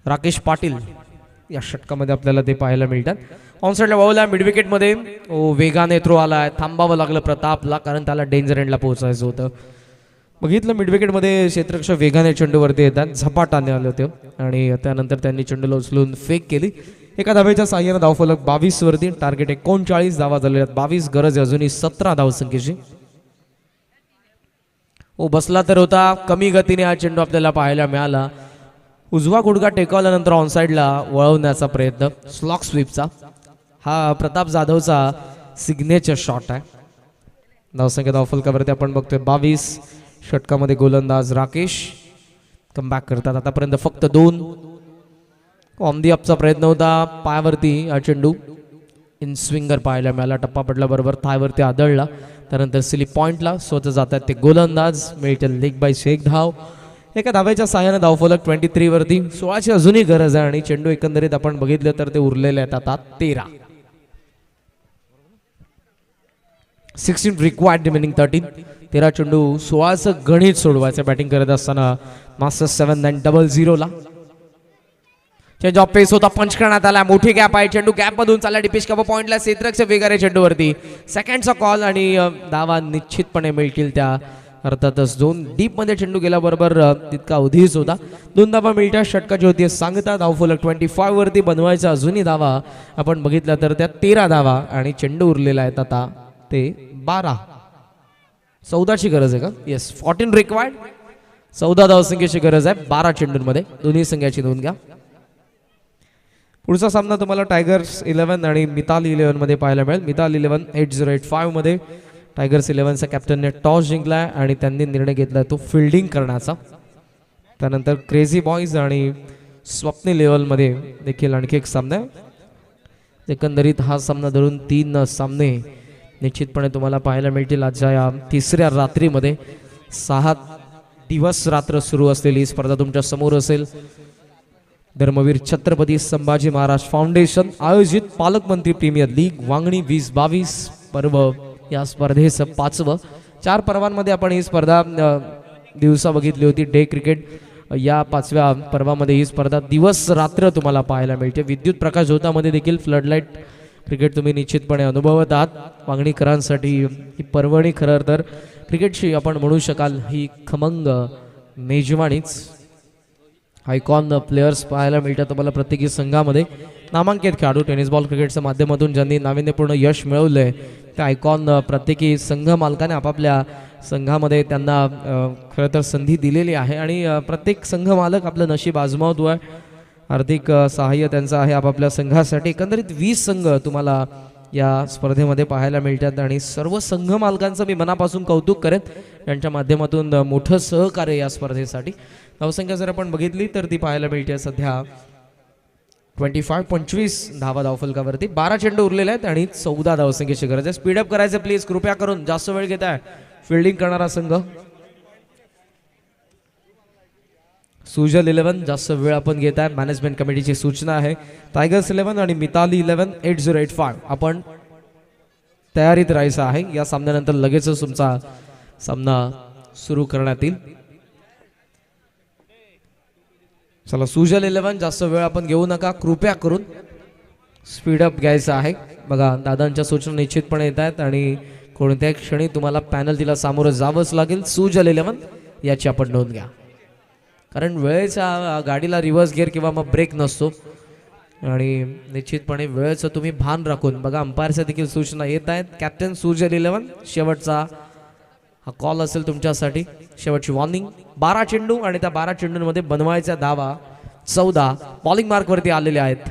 राकेश पाटील या षटकामध्ये आपल्याला ते पाहायला मिळतात. ऑनसाइडला वावला मिड विकेट मध्ये वेगाने थ्रो आलाय. थांबावं लागलं प्रतापला कारण त्याला डेंजर एंडला पोहोचायचं होतं. बघितलं मिड विकेट मध्ये क्षेत्ररक्षक वेगाने चेंडूवरती येतात. झपाटाने आले होते आणि त्यानंतर त्यांनी चेंडूला उचलून फेक केली. 1 धावेच्या साह्याने धावफलक 22 वरती. टार्गेट 39 धावा झालेल्या आहेत. 22 गरज आहे अजूनही 17 धावसंख्येची. बसला तर होता. कमी गतीने हा चेंडू आपल्याला पाहायला मिळाला. उजवा गुडघा टेकवल्यानंतर ऑनसाइडला वळवण्याचा प्रयत्न स्लॉक स्वीपचा. हा प्रताप जाधवचा सिग्नेचर शॉट आहे. धावसंख्या धावफलकावरती आपण बघतोय 22. षटकामध्ये गोलंदाज राकेश कमबॅक करतात. आतापर्यंत फक्त 2. ऑन दी अपचा प्रयत्न होता. पायावरती हा चेंडू इन स्विंगर पाहायला मिळाला. टप्पा पडल्याबरोबर थायवरती आदळला. त्यानंतर स्लिप पॉइंटला स्वतः जातात ते गोलंदाज. मिळते लेग बायची 1 धाव. 1 धावेच्या साह्याने धावफलक 23 वरती. 16ची अजूनही गरज आहे आणि चेंडू एकंदरीत आपण बघितलं तर ते उरलेले आहेत आता 13. 16 रिक्वायर्ड रिमेनिंग 13. 13 चेंडू 16चं गणित सोडवायचं बॅटिंग करत असताना मास्टर्स 7-0 ला. चेंज ऑफ पेस होता. पंच करण्यात आला. मोठी गॅप आहे. चेंडू गॅप मधून चालला डिपिश कप पॉइंटला. क्षेत्ररक्षक वेगाने चेंडूवरती. सेकंडचा कॉल आणि धावा निश्चितपणे मिळतील त्या. अर्थातच 2 डीप मध्ये चेंडू गेल्याबरोबर तितका अवधीच होता. 2 धावा मिळत्या. षटकाची होती सांगता. धावफलक 25 वरती बनवायचा अजूनही धावा आपण बघितलं तर त्या 13 धावा आणि चेंडू उरलेला आहेत आता ते 12. 14ची गरज आहे का? Yes 14 required. 14 धावसंख्येची गरज आहे 12 चेंडूंमध्ये. दोन्ही संघाची नोंद घ्या. पुढचा सामना तुम्हाला टायगर्स 11 आणि मिताली 11 मध्ये पाहायला मिळेल. मिताली 11 8085 मध्ये. टायगर्स 11चा कॅप्टनने टॉस जिंकलाय आणि त्यांनी निर्णय घेतलाय तो फिल्डिंग करण्याचा. त्यानंतर क्रेझी बॉईज आणि स्वप्नील 11 मध्ये देखील आणखी एक सामना आहे. एकंदरीत हा सामना धरून 3 सामने निश्चितपणे तुम्हाला पाहायला मिळतील आजच्या या 3ऱ्या रात्रीमध्ये. 6 दिवस रात्र सुरू असलेली ही स्पर्धा तुमच्या समोर असेल. धर्मवीर छत्रपती संभाजी महाराज फाउंडेशन आयोजित पालकमंत्री प्रीमियर लीग वांगणी 2022 पर्व या स्पर्धेचं 5वं. 4 पर्वांमध्ये आपण ही स्पर्धा दिवसा बघितली होती. डे क्रिकेट या 5व्या पर्वामध्ये ही स्पर्धा दिवस रात्र तुम्हाला पाहायला मिळते. विद्युत प्रकाश झोतामध्ये देखील फ्लडलाईट क्रिकेट तुम्ही निश्चितपणे अनुभवत आहात वांगणीकरांसाठी ही पर्वणी खरं तर क्रिकेटची आपण म्हणू शकाल ही खमंग मेजवानीच. आयकॉन प्लेयर्स पाहायला मिळतात तुम्हाला प्रत्येकी संघामध्ये. नामांकित खेळाडू टेनिस बॉल क्रिकेटच्या माध्यमातून ज्यांनी नाविन्यपूर्ण यश मिळवलं आहे त्या आयकॉन प्रत्येकी संघ मालकाने आपापल्या संघामध्ये त्यांना खरं तर संधी दिलेली आहे आणि प्रत्येक संघ मालक आपलं नशीब आजमावतो आहे. आर्थिक सहाय्य त्यांचं आहे आपापल्या संघासाठी. एकंदरीत 20 संघ तुम्हाला या स्पर्धेमध्ये पाहायला मिळतात आणि सर्व संघ मालकांचं मी मनापासून कौतुक करेन. यांच्या माध्यमातून मोठं सहकार्य या स्पर्धेसाठी. धावसंख्या जर आपण बघितली तर ती पाहायला मिळते सध्या 25 धावा धावफलकावरती. 12 चेंडू उरलेले आहेत आणि 14 धावसंख्येची गरज आहे. स्पीडअप करायचं प्लीज कृपया करून. जास्त वेळ घेत आहे फिल्डिंग करणारा संघ. सुजल 11 जास्त वेळ आपण घेत आहे. मॅनेजमेंट कमिटीची सूचना आहे. टायगर्स 11 आणि मिताली 11 8085 आपण तयारीत राहायचं आहे. या सामन्यानंतर लगेचच तुमचा सामना सुरू करण्यात येईल. चला सुजल 11 जास्त वेळ आपण घेऊ नका कृपया करून. स्पीडअप घ्यायचं आहे. बघा दादांच्या सूचना निश्चितपणे येत आहेत आणि कोणत्याही क्षणी तुम्हाला पॅनल्टीला सामोरं जावंच लागेल. सुजल 11 याची आपण नोंद घ्या कारण वेळेच्या गाडीला रिव्हर्स गिअर किंवा मग ब्रेक नसतो आणि निश्चितपणे वेळेचं तुम्ही भान राखून. बघा अंपायरच्या देखील सूचना येत आहेत. कॅप्टन सुजल 11 शेवटचा हा कॉल असेल तुमच्यासाठी. शेवटची वॉर्निंग. 12 चेंडू आणि त्या 12 चेंडूंमध्ये बनवायच्या धावा 14 बॉलिंग मार्कवरती आलेले आहेत.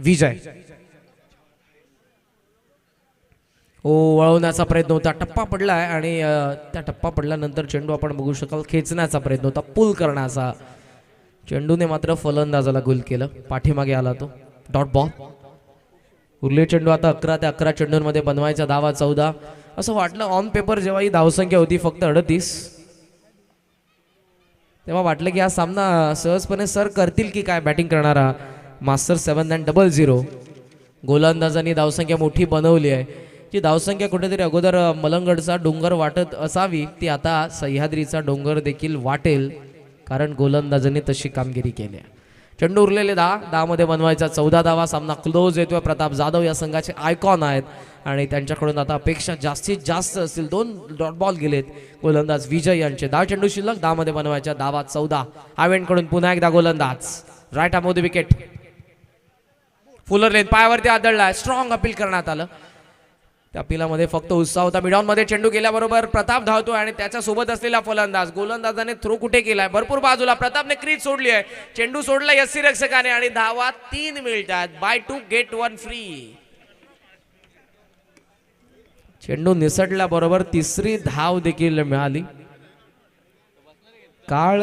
विजय वळवण्याचा प्रयत्न होता. टप्पा पडलाय आणि त्या टप्पा पडल्यानंतर चेंडू आपण बघू शकाल खेचण्याचा प्रयत्न होता. पुल करण्याचा. चेंडूने मात्र फलंदाजाला गुल केलं. पाठीमागे आला तो. Dot ball. उरले चेंडू आता 11 त्या 11 चेंडूंमध्ये बनवायचा धावा 14. असं वाटलं ऑन पेपर जेव्हा ही धावसंख्या होती फक्त 38 तेव्हा वाटलं की हा सामना सहजपणे सर करतील की काय बॅटिंग करणारा मास्टर 7 and 00. गोलंदाजांनी धावसंख्या मोठी बनवली आहे. जी धावसंख्या कुठेतरी अगोदर मलंगडचा डोंगर वाटत असावी ती आता सह्याद्रीचा डोंगर देखील वाटेल कारण गोलंदाजांनी तशी कामगिरी केली आहे. चेंडू उरलेले 10 मध्ये बनवायचा 14 धावा. सामना क्लोज येतोय. प्रताप जाधव या संघाचे आयकॉन आहेत आणि त्यांच्याकडून आता अपेक्षा जास्तीत जास्त असतील. 2 डॉट बॉल गेलेत. गोलंदाज विजय यांचे 10 चेंडू शिल्लक. 10 मध्ये बनवायच्या धावा 14. आवेंडकडून पुन्हा एकदा गोलंदाज राईट आर्ममध्ये विकेट. फुलर लेन पायावरती आदळला. स्ट्रॉंग अपील करण्यात आलं. त्या अपिलामध्ये फक्त उत्साह होता. मिडॉन मध्ये चेंडू गेल्याबरोबर प्रताप धावतो आणि त्याच्या सोबत असलेला फलंदाज. गोलंदाजाने थ्रो कुठे केलाय भरपूर बाजूला. प्रतापने क्रीज सोडली आहे. चेंडू सोडला यस्सी रक्षकाने आणि धावा 3 मिळतात. Buy 2 get 1 free. चेंडू निसटल्याबरोबर तिसरी धाव देखील मिळाली. काळ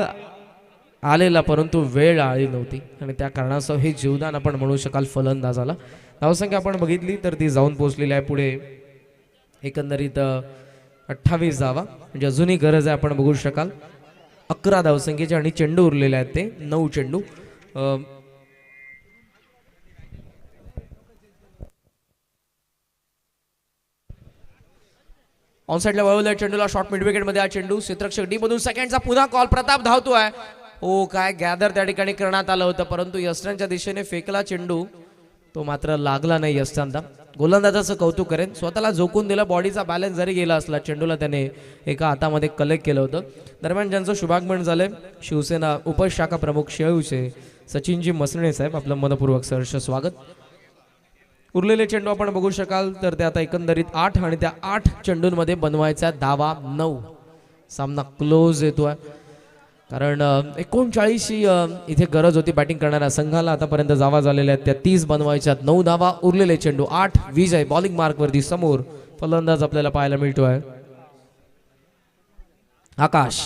आलेला परंतु वेळ आली नव्हती आणि त्या कारणास्तव हे जीवदान आपण म्हणू शकाल फलंदाजाला. धावसंख्या आपण बघितली तर ती जाऊन पोहोचलेली आहे पुढे एकंदरीत 28 धावा. म्हणजे अजूनही गरज आहे आपण बघू शकाल 11 धावसंख्येचे आणि चेंडू उरलेले आहेत ते 9 चेंडू. ऑन साइडला वळवलं चेंडूला. शॉर्ट मिड विकेट मध्ये हा चेंडू. क्षेत्ररक्षक डी मधून सेकंडचा पुन्हा कॉल. प्रताप धावतोय. हो काय गॅदर त्या ठिकाणी करण्यात आलं होतं परंतु यष्टांच्या दिशेने फेकला चेंडू. तो मात्र लागला नाही यष्टांना. गोलंदाजाचं कौतुक करेन. स्वतःला झोकून दिला. बॉडीचा बॅलन्स जरी गेला असला चेंडूला त्याने एका हातामध्ये कलेक्ट केलं होतं. दरम्यान ज्यांचं शुभागमन झालंय शिवसेना उपशाखा प्रमुख शेळूचे सचिनजी मसणे साहेब आपलं मनपूर्वक सहर्ष स्वागत. उरलेले चेंडू आपण बघू शकाल तर ते आता एकंदरीत 8 आणि त्या 8 चेंडूंमध्ये बनवायचा धावा 9. सामना क्लोज येतोय कारण 39 इथे गरज होती बॅटिंग करणाऱ्या संघाला. आतापर्यंत धावा झालेल्या आहेत त्या 30 बनवायच्या. 9 धावा उरलेले चेंडू 8. विजय बॉलिंग मार्कवरती समोर. फलंदाज आपल्याला पाहायला मिळतोय आकाश.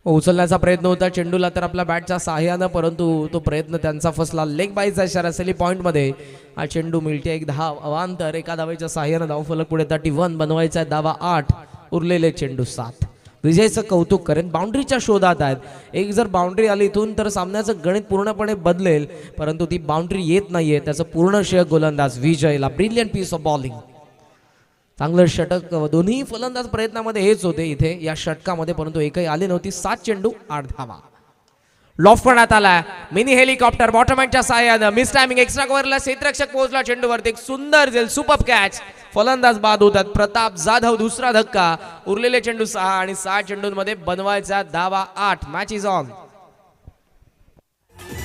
उचलण्याचा प्रयत्न होता चेंडूला तर आपल्या बॅटच्या सहाय्यानं परंतु तो प्रयत्न त्यांचा फसला. लेग बाईचा इशारा सली पॉइंट मध्ये हा चेंडू मिळते. 1 धाव अवांतर. एका धावेच्या सहाय्यानं धावफलक पुढे 31 बनवायचा धावा 8. उरलेले चेंडू 7. विजयचं कौतुक करेन. बाउंड्रीच्या शोधात आहेत. एक जर बाउंड्री आली इथून तर सामन्याचं गणित पूर्णपणे बदलेल परंतु ती बाउंड्री येत नाहीये. त्याचं पूर्ण श्रेय गोलंदाज विजयला. Brilliant piece of bowling. चांगलं षटक. दोन्ही फलंदाज प्रयत्नामध्ये हेच होते इथे या षटकामध्ये परंतु एकही आली नव्हती. 7 चेंडू 8 धावा. लॉफ्ट करण्यात आलाय. मिनी हेलिकॉप्टर बॉटमॅनच्या साहाय्यानं मिस टायमिंग एक्स्ट्रा कव्हरला क्षेत्ररक्षक पोहोचला चेंडूवरती. एक सुंदर झेल सुपर कॅच. फलंदाज बाद होतात. प्रताप जाधव दुसरा धक्का. उरलेले चेंडू 6 आणि 6 चेंडूंमध्ये बनवायचा धावा 8. Match is on.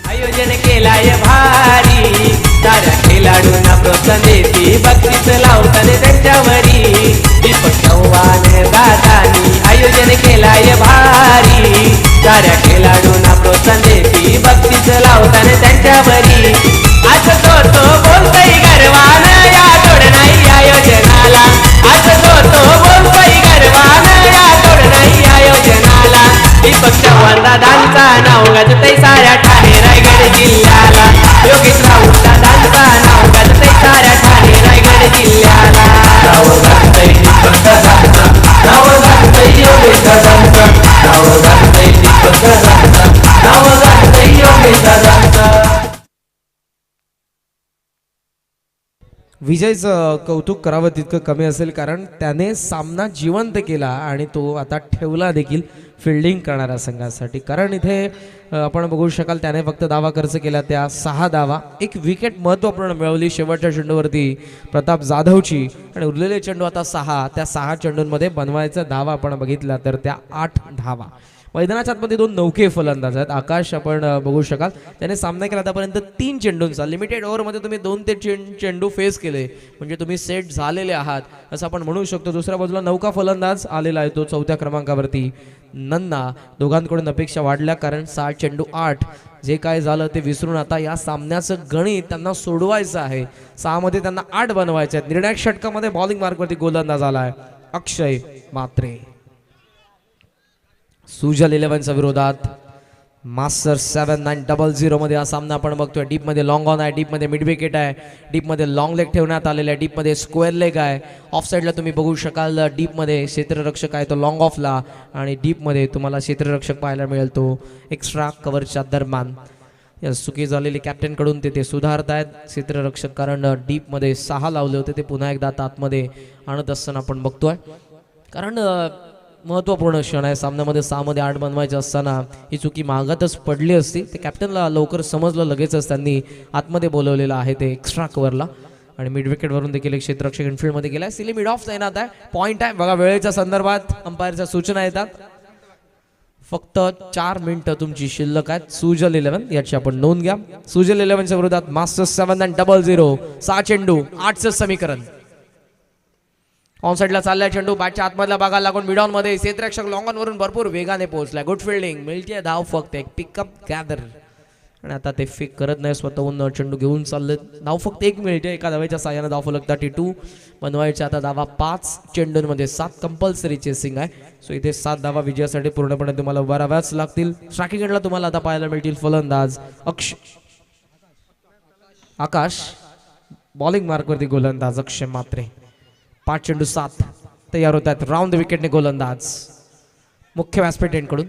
आयोजन केलाय भारी साऱ्या खेळाडूंना प्रोत्साहन देती बक्षीस लावताना त्यांच्यावरी दीपक चव्हाण दादानी आयोजन केलाय भारी साऱ्या खेळाडूंना प्रोत्साहन देती बक्षीस लावताना त्यांच्यावरी आज तो बोलतोय गर्वान या तोड नाही आयोजनाला आज तो बोलतोय गर्वान या तोड नाही आयोजनाला दीपक चव्हाण दादांचा नाव गाजतय साऱ्या ठाणे रायगड जिल्ह्याला योगेश राऊत दादांचा नाव गाजतय साऱ्या ठाणे रायगड जिल्ह्याला नाव गाजतय दीपक दादांचा नाव गाजतय योगेश दादांचा नाव गाजतय दीपक दादांचा नाव गाजतय योगेश दादांचा. विजयचं कौतुक करावं तितकं कमी असेल, कारण त्याने सामना जिवंत केला आणि तो आता ठेवला देखील फिल्डिंग करणाऱ्या संघासाठी. कारण इथे आपण बघू शकाल त्याने फक्त धावा खर्च केला त्या 6 धावा. एक विकेट महत्त्वपूर्ण मिळवली शेवटच्या चेंडूवरती प्रताप जाधवची आणि उरलेले चेंडू आता 6. त्या 6 चेंडूंमध्ये बनवायचा धावा आपण बघितला तर त्या 8 धावा. मैदानाच्या आतमध्ये 2 नौके फलंदाज आहेत. आकाश आपण बघू शकाल त्याने सामना केला आतापर्यंत 3 चेंडूंचा. लिमिटेड ओव्हरमध्ये तुम्ही 2 ते चेंडू फेस केले म्हणजे तुम्ही सेट झालेले आहात असं आपण म्हणू शकतो. दुसऱ्या बाजूला नौका फलंदाज आलेला आहे तो 4थ्या क्रमांकावरती नन्ना. दोघांकडून अपेक्षा वाढल्या कारण 6 चेंडू 8. जे काय झालं ते विसरून आता या सामन्याचं गणित त्यांना सोडवायचं आहे. 6 मध्ये त्यांना 8 बनवायचे आहेत. निर्णायक षटकामध्ये बॉलिंग मार्कवरती गोलंदाज आलाय अक्षय मात्रे. सुजल 11च्या विरोधात मास्टर 7900 मध्ये हा सामना आपण बघतोय. डीप मध्ये लॉंग ऑन आहे, डीप मध्ये मिड विकेट आहे, डीप मध्ये लॉंग लेग ठेवण्यात आलेला आहे, डीप मध्ये स्क्वेअर लेग आहे. ऑफ साईडला तुम्ही बघू शकाल डीप मध्ये क्षेत्ररक्षक आहे तो लॉंग ऑफला आणि डीप मध्ये तुम्हाला क्षेत्ररक्षक पाहायला मिळेल तो एक्स्ट्रा कव्हरच्या दरम्यान. या चुकी झालेली कॅप्टन कडून ते सुधारतायत क्षेत्ररक्षक, कारण डीप मध्ये 6 लावले होते ते पुन्हा एकदा आता आतमध्ये आणत असताना आपण बघतोय. कारण महत्त्वपूर्ण क्षण आहे सामन्यामध्ये. 6 मध्ये 8 बनवायचे असताना ही चुकी मागातच पडली असती. ते कॅप्टनला लवकर समजलं लगेचच त्यांनी आतमध्ये बोलवलेलं आहे ते एक्स्ट्रा कव्हरला. आणि मिड विकेटवरून देखील एक क्षेत्ररक्षक इनफिल्डमध्ये गेलाय. सिली मिड ऑफ तैनात आहे. पॉईंट आहे बघा. वेळेच्या संदर्भात अंपायरच्या सूचना येतात. फक्त 4 मिनिटं तुमची शिल्लक आहेत. सुजल 11 याची आपण नोंद घ्या. सुजल 11च्या विरोधात मास्टर 7900 6 चेंडू 8चं समीकरण. ऑन साईडला चाललाय चेंडू बॅटच्या आतमधला भागाला लागून मिडॉन मध्ये क्षेत्ररक्षक लॉंग ऑन वरून भरपूर वेगाने पोहोचलाय. Good fielding. मिळते धाव फक्त एक पिकअप गॅदर आणि आता ते फेक करत नाही. स्वतःहून चेंडू घेऊन चालले. धाव फक्त 1 मिळते. एका धावेच्या साह्याने धाव फलक 32 बनवायचे. आता धावा 5 चेंडूंमध्ये 7 कंपल्सरी चेसिंग आहे. सो इथे 7 धावा विजयासाठी पूर्णपणे तुम्हाला उभाराव्याच लागतील. स्ट्रायकिंग एंडला तुम्हाला आता पाहायला मिळतील फलंदाज आकाश. बॉलिंग मार्कवरती गोलंदाज अक्षय मात्रे. 5 चेंडू 7 तयार होत आहेत. राऊंड द विकेटने गोलंदाज मुख्य व्यासपीठ कडून.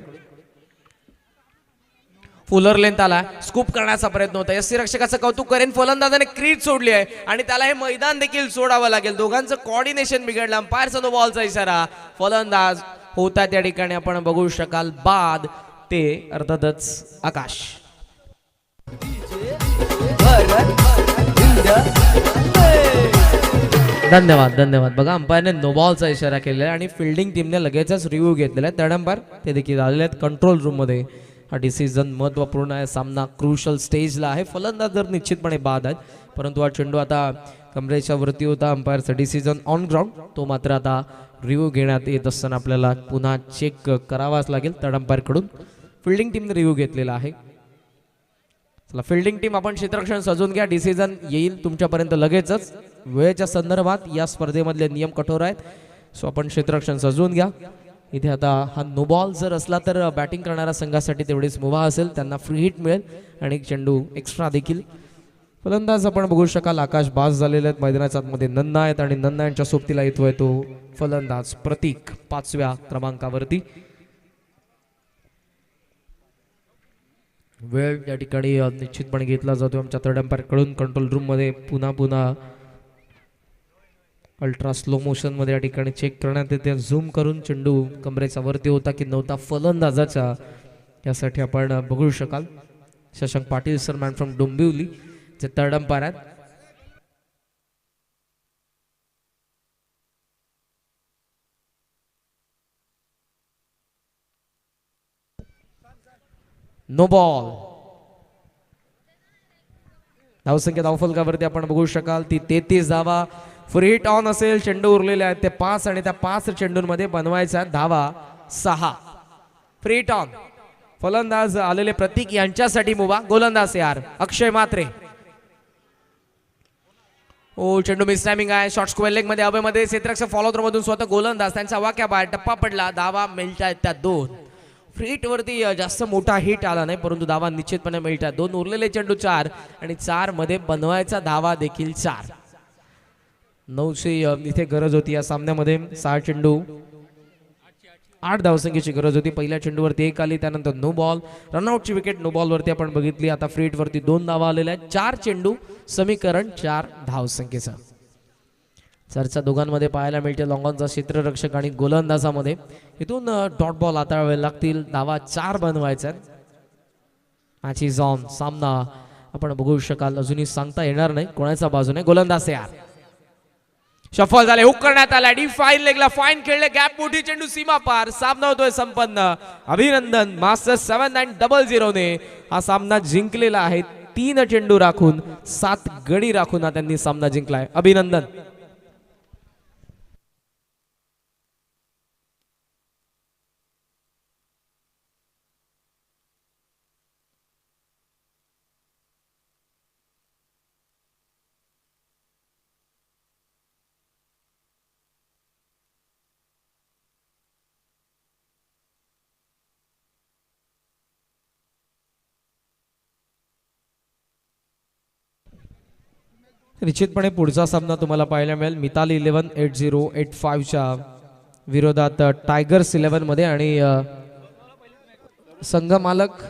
फुलर लेंथ आला. स्कूप करण्याचा प्रयत्न होता. यष्टी रक्षकाचं कौतुक करेन. फलंदाजाने क्रीज सोडली आहे आणि त्याला हे मैदान देखील सोडावं लागेल. दोघांचं कॉर्डिनेशन बिघडलं. अंपायरचा नो बॉलचा इशारा. फलंदाज होता त्या ठिकाणी आपण बघू शकाल बाद. ते अर्थातच आकाश. धन्यवाद धन्यवाद. बघा अंपायरने नो बॉलचा इशारा केलेला आहे आणि फिल्डिंग टीमने लगेचच रिव्ह्यू घेतलेला आहे. थर्ड अंपायर ते देखील आलेले आहेत कंट्रोल रूममध्ये. हा डिसिजन महत्त्वपूर्ण आहे. सामना क्रुशल स्टेजला आहे. फलंदाज जर निश्चितपणे बाद आहेत परंतु हा चेंडू आता कमरेच्या वरती होता. अंपायरचा डिसिजन ऑन ग्राउंड तो मात्र आता रिव्ह्यू घेण्यात येत असताना आपल्याला पुन्हा चेक करावाच लागेल. थर्ड अंपायर कडून फिल्डिंग टीमने रिव्ह्यू घेतलेला आहे. चला फिल्डिंग टीम आपण क्षेत्ररक्षण सजवून घ्या. डिसिजन येईल तुमच्यापर्यंत लगेचच. वेळेच्या संदर्भात या स्पर्धेमधले नियम कठोर आहेत. सो आपण क्षेत्ररक्षण सजवून घ्या. इथे आता हा नो बॉल जर असला तर बॅटिंग करणाऱ्या संघासाठी तेवढीच मुभा असेल. त्यांना फ्री हिट मिळेल आणि एक चेंडू एक्स्ट्रा देखील. फलंदाज आपण बघू शकाल आकाश बास झालेले आहेत. मैदानाच्या आतमध्ये नन्ना आहेत आणि नन्ना यांच्या सोबतीला येतोय तो फलंदाज प्रतीक 5व्या क्रमांकावरती. वेळ या ठिकाणी निश्चितपणे घेतला जातो आमच्या थर्ड अंपायर कडून. कंट्रोल रूम मध्ये पुन्हा अल्ट्रा स्लो मोशन मध्ये या ठिकाणी चेक करण्यात येते. झूम करून चेंडू कमरेचा वरती होता की नव्हता फलंदाजाच्या यासाठी आपण बघू शकाल Shashank Patil sir man from Dombivli जे थर्ड अंपायर आहेत. No ball. धावसंख्या धावफलकावरती आपण बघू शकाल ती 33 धावा. फ्री हिट ऑन असेल, चेंडू उरलेले आहेत ते 5 आणि त्या 5 चेंडूंमध्ये बनवायचा धावा 6. Free hit on. फलंदाज आलेले प्रतीक यांच्यासाठी मुभा. गोलंदाज यार अक्षय मात्रे. ओ चेंडू मिस टायमिंग आहे. शॉर्ट स्क्वेअर लेग मध्ये हवेमध्ये क्षेत्ररक्षक फॉलो थ्रो मधून स्वतः गोलंदाज त्यांचा वाक्या बाहेर टप्पा पडला. धावा मिळतात त्या 2. फ्री हिट वरती जास्त मोठा हिट आला नाही परंतु धावा निश्चितपणे मिळतात 2. उरलेले चेंडू 4 आणि 4 मध्ये बनवायचा धावा देखील 4. 900 इथे गरज होती या सामन्यामध्ये. 6 चेंडू 8 धावसंख्येची गरज होती. पहिल्या चेंडूवरती 1 आली, त्यानंतर नो बॉल. रनआउटची विकेट नो बॉल वरती आपण बघितली. आता फ्री हिट वरती 2 धावा आलेल्या आहेत. 4 चेंडू समीकरण 4 धावसंख्येचं. चर्चा दोघांमध्ये पाहायला मिळते. लॉंगॉनचा क्षेत्ररक्षक आणि गोलंदाजामध्ये. इथून डॉट बॉल हाताळावे लागतील. धावा 4 बनवायचा. Match is on. सामना आपण बघू शकाल अजूनही सांगता येणार नाही कोणाच्या बाजूने. गोलंदाज यार शफल झाले. हुक करण्यात आला. डी फाईन लेगला फाईन खेळले. गॅप मोठी चेंडू सीमा पार. सामना होतोय संपन्न. अभिनंदन. मास्टर्स 7-0 ने हा सामना जिंकलेला आहे. 3 चेंडू राखून 7 गडी राखून हा त्यांनी सामना जिंकलाय. अभिनंदन. निश्चितपणे पुढचा सामना तुम्हाला पाहायला मिळेल मिताली 11-80-85 च्या विरोधात टायगर्स 11 मध्ये आणि संघ मालक